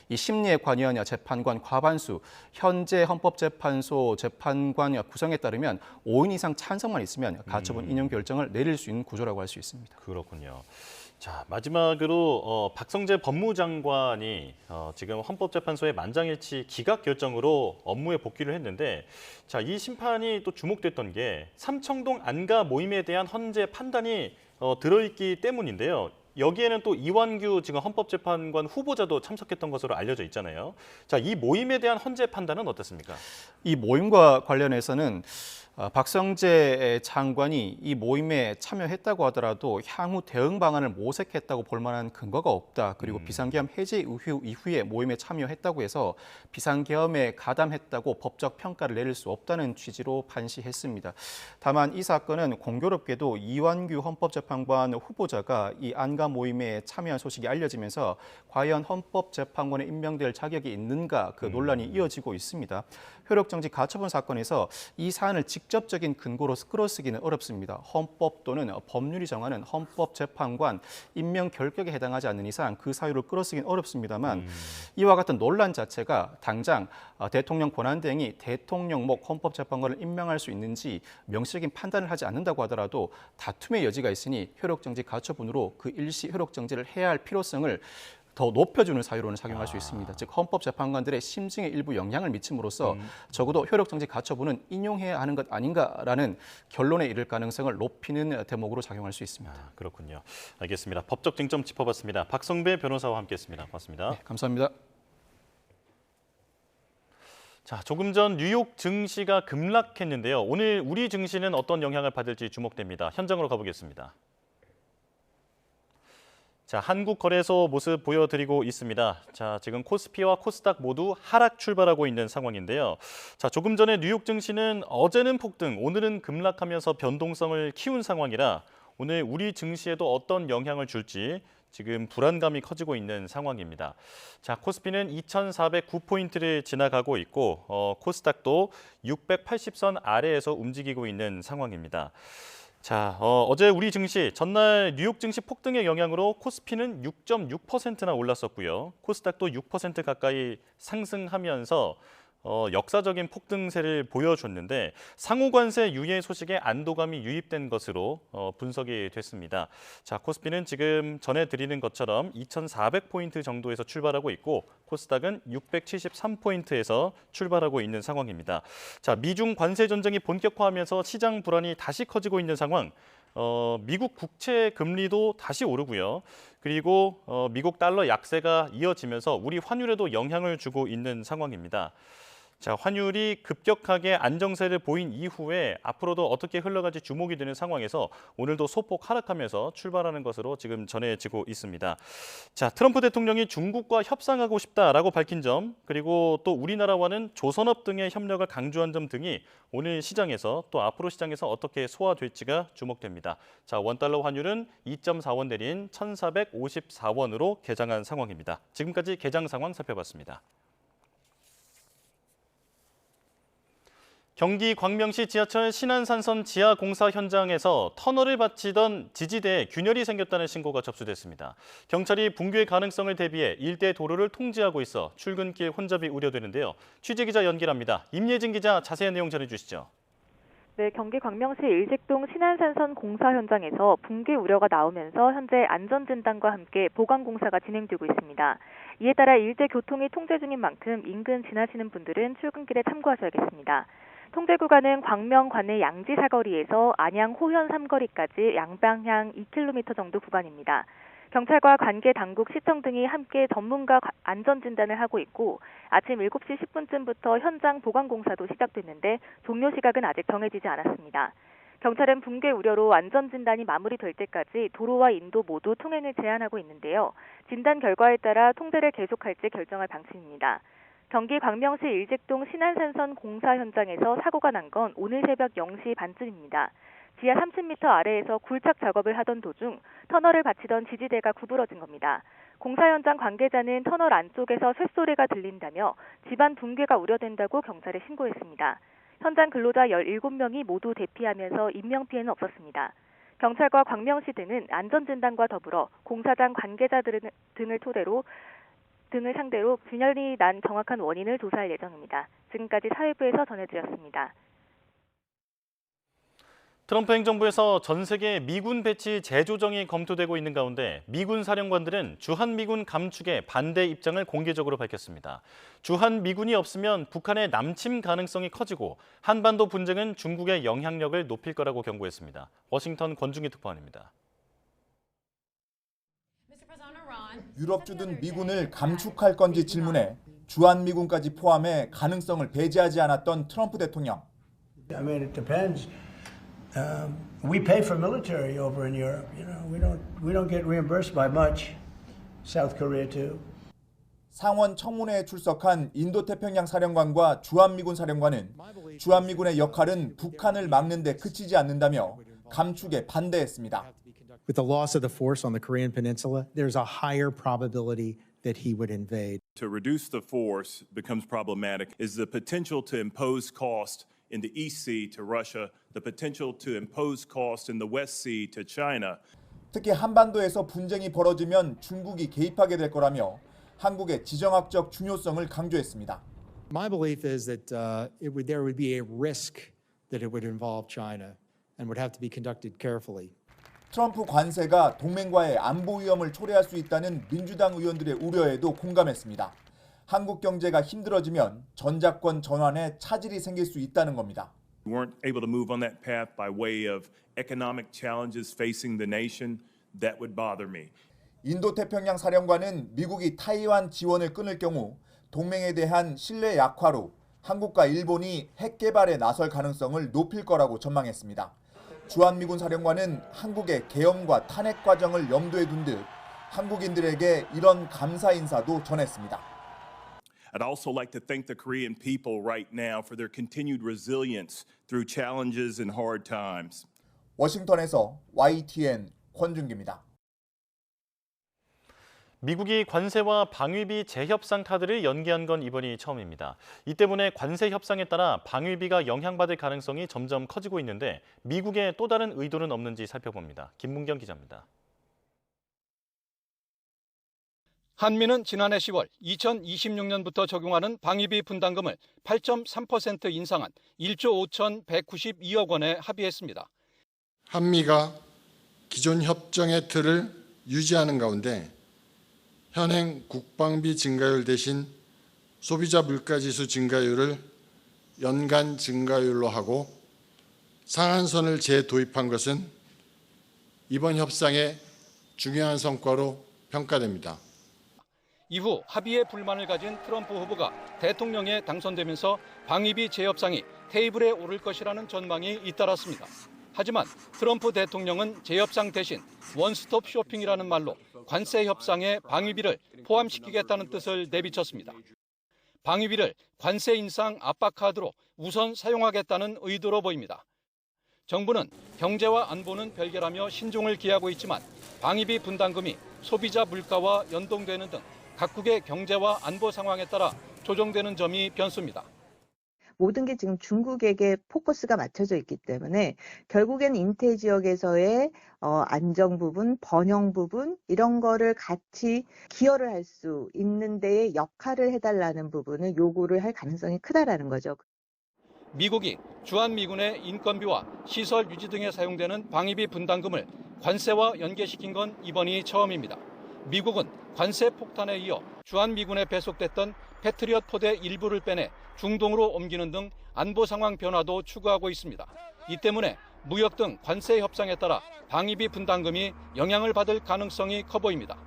이 심리에 관여한 재판관 과반수, 현재 헌법재판소 재판관 구성에 따르면 5인 이상 찬성만 있으면 가처분 인용 결정을 내릴 수 있는 구조라고 할 수 있습니다. 그렇군요. 자, 마지막으로 박성재 법무장관이 지금 헌법재판소의 만장일치 기각 결정으로 업무에 복귀를 했는데, 자, 이 심판이 또 주목됐던 게 삼청동 안가 모임에 대한 헌재 판단이 들어있기 때문인데요. 여기에는 또 이완규 지금 헌법재판관 후보자도 참석했던 것으로 알려져 있잖아요. 자, 이 모임에 대한 헌재 판단은 어떻습니까? 이 모임과 관련해서는 박성재 장관이 이 모임에 참여했다고 하더라도 향후 대응 방안을 모색했다고 볼 만한 근거가 없다. 그리고 비상계엄 해제 이후에 모임에 참여했다고 해서 비상계엄에 가담했다고 법적 평가를 내릴 수 없다는 취지로 판시했습니다. 다만 이 사건은 공교롭게도 이완규 헌법재판관 후보자가 이 안가 모임에 참여한 소식이 알려지면서 과연 헌법재판관에 임명될 자격이 있는가 그 논란이 이어지고 있습니다. 효력정지 가처분 사건에서 이 사안을 직접적인 근거로 끌어쓰기는 어렵습니다. 헌법 또는 법률이 정하는 헌법재판관 임명 결격에 해당하지 않는 이상 그 사유를 끌어쓰기는 어렵습니다만 이와 같은 논란 자체가 당장 대통령 권한대행이 대통령목 헌법재판관을 임명할 수 있는지 명시적인 판단을 하지 않는다고 하더라도 다툼의 여지가 있으니 효력정지 가처분으로 그 일시 효력정지를 해야 할 필요성을 더 높여주는 사유로는 작용할 수 있습니다. 즉 헌법재판관들의 심증에 일부 영향을 미침으로써 적어도 효력정지 가처분은 인용해야 하는 것 아닌가라는 결론에 이를 가능성을 높이는 대목으로 작용할 수 있습니다. 그렇군요. 알겠습니다. 법적 쟁점 짚어봤습니다. 박성배 변호사와 함께했습니다. 고맙습니다. 네, 감사합니다. 자, 조금 전 뉴욕 증시가 급락했는데요. 오늘 우리 증시는 어떤 영향을 받을지 주목됩니다. 현장으로 가보겠습니다. 자, 한국거래소 모습 보여드리고 있습니다. 자, 지금 코스피와 코스닥 모두 하락 출발하고 있는 상황인데요. 자, 조금 전에 뉴욕 증시는 어제는 폭등, 오늘은 급락하면서 변동성을 키운 상황이라 오늘 우리 증시에도 어떤 영향을 줄지 지금 불안감이 커지고 있는 상황입니다. 자, 코스피는 2,409포인트를 지나가고 있고 코스닥도 680선 아래에서 움직이고 있는 상황입니다. 자, 어제 우리 증시 전날 뉴욕 증시 폭등의 영향으로 코스피는 6.6%나 올랐었고요. 코스닥도 6% 가까이 상승하면서 역사적인 폭등세를 보여줬는데 상호관세 유예 소식에 안도감이 유입된 것으로 분석이 됐습니다. 자, 코스피는 지금 전해드리는 것처럼 2,400포인트 정도에서 출발하고 있고 코스닥은 673포인트에서 출발하고 있는 상황입니다. 자, 미중 관세 전쟁이 본격화하면서 시장 불안이 다시 커지고 있는 상황. 미국 국채 금리도 다시 오르고요. 그리고 미국 달러 약세가 이어지면서 우리 환율에도 영향을 주고 있는 상황입니다. 자, 환율이 급격하게 안정세를 보인 이후에 앞으로도 어떻게 흘러갈지 주목이 되는 상황에서 오늘도 소폭 하락하면서 출발하는 것으로 지금 전해지고 있습니다. 자, 트럼프 대통령이 중국과 협상하고 싶다라고 밝힌 점, 그리고 또 우리나라와는 조선업 등의 협력을 강조한 점 등이 오늘 시장에서 또 앞으로 시장에서 어떻게 소화될지가 주목됩니다. 자, 원달러 환율은 2.4원 내린 1,454원으로 개장한 상황입니다. 지금까지 개장 상황 살펴봤습니다. 경기 광명시 지하철 신안산선 지하 공사 현장에서 터널을 바치던 지지대에 균열이 생겼다는 신고가 접수됐습니다. 경찰이 붕괴 가능성을 대비해 일대 도로를 통제하고 있어 출근길 혼잡이 우려되는데요. 취재기자 연결합니다. 임예진 기자 자세한 내용 전해주시죠. 네, 경기 광명시 일직동 신안산선 공사 현장에서 붕괴 우려가 나오면서 현재 안전진단과 함께 보강 공사가 진행되고 있습니다. 이에 따라 일대 교통이 통제 중인 만큼 인근 지나시는 분들은 출근길에 참고하셔야겠습니다. 통제 구간은 광명 관내 양지 사거리에서 안양 호현 3거리까지 양방향 2km 정도 구간입니다. 경찰과 관계 당국, 시청 등이 함께 전문가 안전진단을 하고 있고 아침 7시 10분쯤부터 현장 보강 공사도 시작됐는데 종료 시각은 아직 정해지지 않았습니다. 경찰은 붕괴 우려로 안전진단이 마무리될 때까지 도로와 인도 모두 통행을 제한하고 있는데요. 진단 결과에 따라 통제를 계속할지 결정할 방침입니다. 경기 광명시 일직동 신안산선 공사 현장에서 사고가 난 건 오늘 새벽 0시 반쯤입니다. 지하 30m 아래에서 굴착 작업을 하던 도중 터널을 받치던 지지대가 구부러진 겁니다. 공사 현장 관계자는 터널 안쪽에서 쇳소리가 들린다며 집안 붕괴가 우려된다고 경찰에 신고했습니다. 현장 근로자 17명이 모두 대피하면서 인명피해는 없었습니다. 경찰과 광명시 등은 안전진단과 더불어 공사장 관계자 등을 상대로 균열이 난 정확한 원인을 조사할 예정입니다. 지금까지 사회부에서 전해드렸습니다. 트럼프 행정부에서 전 세계 미군 배치 재조정이 검토되고 있는 가운데 미군 사령관들은 주한미군 감축에 반대 입장을 공개적으로 밝혔습니다. 주한미군이 없으면 북한의 남침 가능성이 커지고 한반도 분쟁은 중국의 영향력을 높일 거라고 경고했습니다. 워싱턴 권중희 특파원입니다. 유럽주둔 미군을 감축할 건지 질문해 주한미군까지 포함해 가능성을 배제하지 않았던 트럼프 대통령. I mean, it depends. We pay for military over in Europe. You know, we don't get reimbursed by much. South Korea too. 상원 청문회에 출석한 인도태평양 사령관과 주한미군 사령관은 주한미군의 역할은 북한을 막는 데 그치지 않는다며 감축에 반대했습니다. With the loss of the force on the Korean Peninsula, there's a higher probability that he would invade. To reduce the force becomes problematic is the potential to impose cost in the East Sea to Russia, the potential to impose cost in the West Sea to China. 특히 한반도에서 분쟁이 벌어지면 중국이 개입하게 될 거라며 한국의 지정학적 중요성을 강조했습니다. My belief is that there would be a risk that it would involve China and would have to be conducted carefully. 트럼프 관세가 동맹과의 안보 위험을 초래할 수 있다는 민주당 의원들의 우려에도 공감했습니다. 한국 경제가 힘들어지면 전작권 전환에 차질이 생길 수 있다는 겁니다. We weren't able to move on that path by way of economic challenges facing the nation. That would bother me. 인도태평양 사령관은 미국이 타이완 지원을 끊을 경우 동맹에 대한 신뢰 약화로 한국과 일본이 핵 개발에 나설 가능성을 높일 거라고 전망했습니다. 주한미군 사령관은 한국의 계엄과 탄핵 과정을 염두에 둔 듯 한국인들에게 이런 감사 인사도 전했습니다. I'd also like to thank the Korean people right now for their continued resilience through challenges and hard times. 워싱턴에서 YTN 권준기입니다. 미국이 관세와 방위비 재협상 카드를 연기한 건 이번이 처음입니다. 이 때문에 관세 협상에 따라 방위비가 영향받을 가능성이 점점 커지고 있는데 미국의 또 다른 의도는 없는지 살펴봅니다. 김문경 기자입니다. 한미는 지난해 10월 2026년부터 적용하는 방위비 분담금을 8.3% 인상한 1조 5,192억 원에 합의했습니다. 한미가 기존 협정의 틀을 유지하는 가운데 현행 국방비 증가율 대신 소비자 물가지수 증가율을 연간 증가율로 하고 상한선을 재도입한 것은 이번 협상의 중요한 성과로 평가됩니다. 이후 합의에 불만을 가진 트럼프 후보가 대통령에 당선되면서 방위비 재협상이 테이블에 오를 것이라는 전망이 잇따랐습니다. 하지만 트럼프 대통령은 재협상 대신 원스톱 쇼핑이라는 말로 관세 협상에 방위비를 포함시키겠다는 뜻을 내비쳤습니다. 방위비를 관세 인상 압박 카드로 우선 사용하겠다는 의도로 보입니다. 정부는 경제와 안보는 별개라며 신중을 기하고 있지만 방위비 분담금이 소비자 물가와 연동되는 등 각국의 경제와 안보 상황에 따라 조정되는 점이 변수입니다. 모든 게 지금 중국에게 포커스가 맞춰져 있기 때문에 결국엔 인태 지역에서의 안정 부분, 번영 부분 이런 거를 같이 기여를 할 수 있는 데에 역할을 해달라는 부분을 요구를 할 가능성이 크다라는 거죠. 미국이 주한미군의 인건비와 시설 유지 등에 사용되는 방위비 분담금을 관세와 연계시킨 건 이번이 처음입니다. 미국은 관세 폭탄에 이어 주한미군에 배속됐던 패트리엇 포대 일부를 빼내 중동으로 옮기는 등 안보 상황 변화도 추구하고 있습니다. 이 때문에 무역 등 관세 협상에 따라 방위비 분담금이 영향을 받을 가능성이 커 보입니다.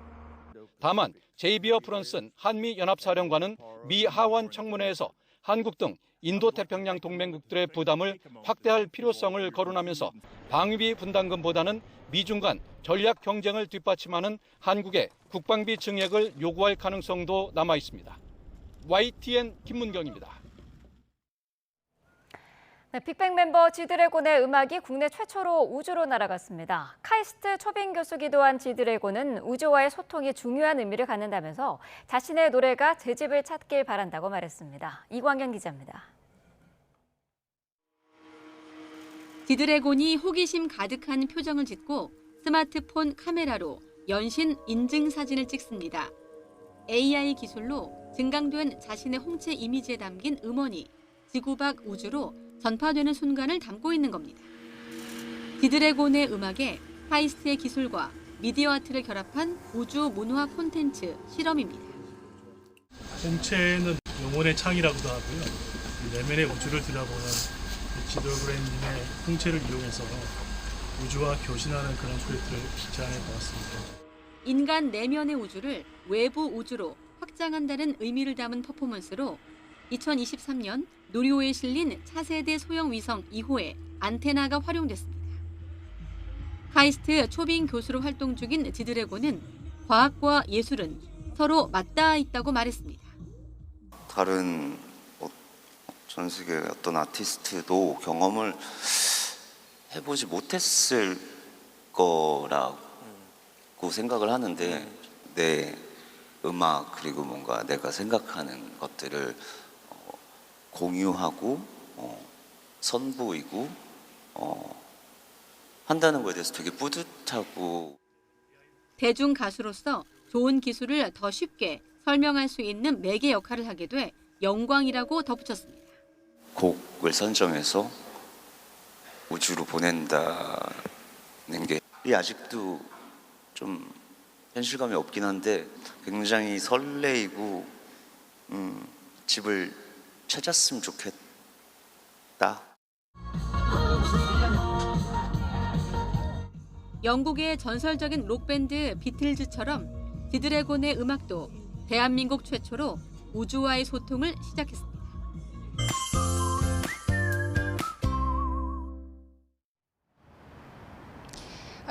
다만 제이비어 프런슨 한미연합사령관은 미 하원 청문회에서 한국 등 인도태평양 동맹국들의 부담을 확대할 필요성을 거론하면서 방위비 분담금보다는 미중 간 전략 경쟁을 뒷받침하는 한국의 국방비 증액을 요구할 가능성도 남아 있습니다. YTN 김문경입니다. 네, 빅뱅 멤버 지드래곤의 음악이 국내 최초로 우주로 날아갔습니다. 카이스트 초빙 교수기도 한 지드래곤은 우주와의 소통이 중요한 의미를 갖는다면서 자신의 노래가 제 집을 찾길 바란다고 말했습니다. 이광현 기자입니다. 지드래곤이 호기심 가득한 표정을 짓고 스마트폰 카메라로 연신 인증 사진을 찍습니다. AI 기술로 증강된 자신의 홍채 이미지에 담긴 음원이 지구 밖 우주로 전파되는 순간을 담고 있는 겁니다. 지드래곤의 음악에 카이스트의 기술과 미디어 아트를 결합한 우주 문화 콘텐츠 실험입니다. 홍채는 영혼의 창이라고도 하고요. 내면의 우주를 들여다보는 지드래곤님의 홍채를 이용해서 우주와 교신하는 그런 프로젝트를 제안해 보았습니다. 인간 내면의 우주를 외부 우주로 확장한다는 의미를 담은 퍼포먼스로 2023년 누리호에 실린 차세대 소형 위성 2호의 안테나가 활용됐습니다. 카이스트 초빙 교수로 활동 중인 지드래곤은 과학과 예술은 서로 맞닿아 있다고 말했습니다. 다른 전 세계 어떤 아티스트도 경험을 해보지 못했을 거라고 생각을 하는데 내 음악 그리고 뭔가 내가 생각하는 것들을 공유하고 선보이고 한다는 것에 대해서 되게 뿌듯하고 대중 가수로서 좋은 기술을 더 쉽게 설명할 수 있는 매개 역할을 하게 돼 영광이라고 덧붙였습니다. 곡을 선정해서 우주로 보낸다는 게 아직도 좀 현실감이 없긴 한데 굉장히 설레이고 집을 찾았으면 좋겠다. 영국의 전설적인 록밴드 비틀즈처럼 지드래곤의 음악도 대한민국 최초로 우주와의 소통을 시작했습니다.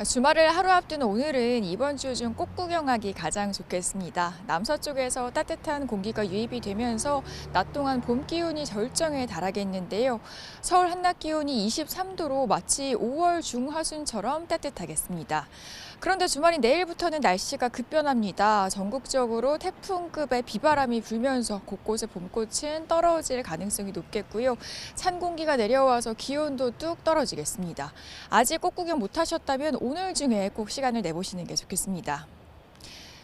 주말을 하루 앞둔 오늘은 이번 주 중 꽃 구경하기 가장 좋겠습니다. 남서쪽에서 따뜻한 공기가 유입이 되면서 낮 동안 봄 기온이 절정에 달하겠는데요. 서울 한낮 기온이 23도로 마치 5월 중하순처럼 따뜻하겠습니다. 그런데 주말인 내일부터는 날씨가 급변합니다. 전국적으로 태풍급의 비바람이 불면서 곳곳에 봄꽃은 떨어질 가능성이 높겠고요. 찬 공기가 내려와서 기온도 뚝 떨어지겠습니다. 아직 꽃 구경 못하셨다면 오늘 중에 꼭 시간을 내보시는 게 좋겠습니다.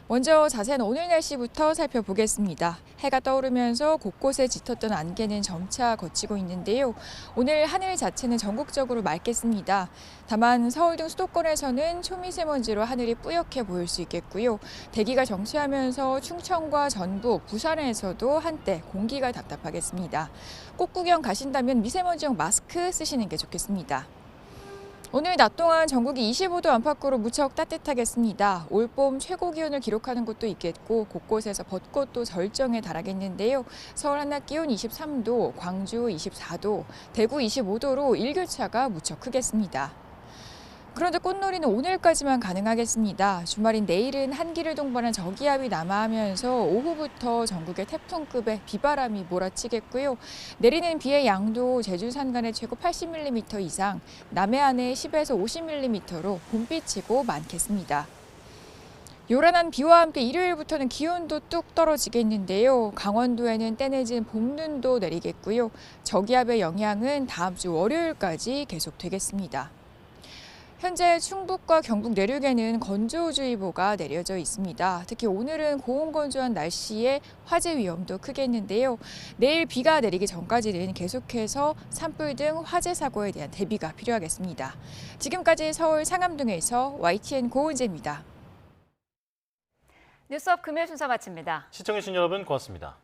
먼저 자세한 오늘 날씨부터 살펴보겠습니다. 해가 떠오르면서 곳곳에 짙었던 안개는 점차 걷히고 있는데요. 오늘 하늘 자체는 전국적으로 맑겠습니다. 다만 서울 등 수도권에서는 초미세먼지로 하늘이 뿌옇게 보일 수 있겠고요. 대기가 정체하면서 충청과 전북, 부산에서도 한때 공기가 답답하겠습니다. 꽃 구경 가신다면 미세먼지용 마스크 쓰시는 게 좋겠습니다. 오늘 낮 동안 전국이 25도 안팎으로 무척 따뜻하겠습니다. 올봄 최고 기온을 기록하는 곳도 있겠고 곳곳에서 벚꽃도 절정에 달하겠는데요. 서울 한낮 기온 23도, 광주 24도, 대구 25도로 일교차가 무척 크겠습니다. 그런데 꽃놀이는 오늘까지만 가능하겠습니다. 주말인 내일은 한기를 동반한 저기압이 남하하면서 오후부터 전국에 태풍급의 비바람이 몰아치겠고요. 내리는 비의 양도 제주 산간에 최고 80mm 이상, 남해안에 10에서 50mm로 봄비치고 많겠습니다. 요란한 비와 함께 일요일부터는 기온도 뚝 떨어지겠는데요. 강원도에는 때내진 봄눈도 내리겠고요. 저기압의 영향은 다음 주 월요일까지 계속되겠습니다. 현재 충북과 경북 내륙에는 건조주의보가 내려져 있습니다. 특히 오늘은 고온건조한 날씨에 화재 위험도 크겠는데요. 내일 비가 내리기 전까지는 계속해서 산불 등 화재 사고에 대한 대비가 필요하겠습니다. 지금까지 서울 상암동에서 YTN 고은재입니다. 뉴스업 금요일 순서 마칩니다. 시청해주신 여러분 고맙습니다.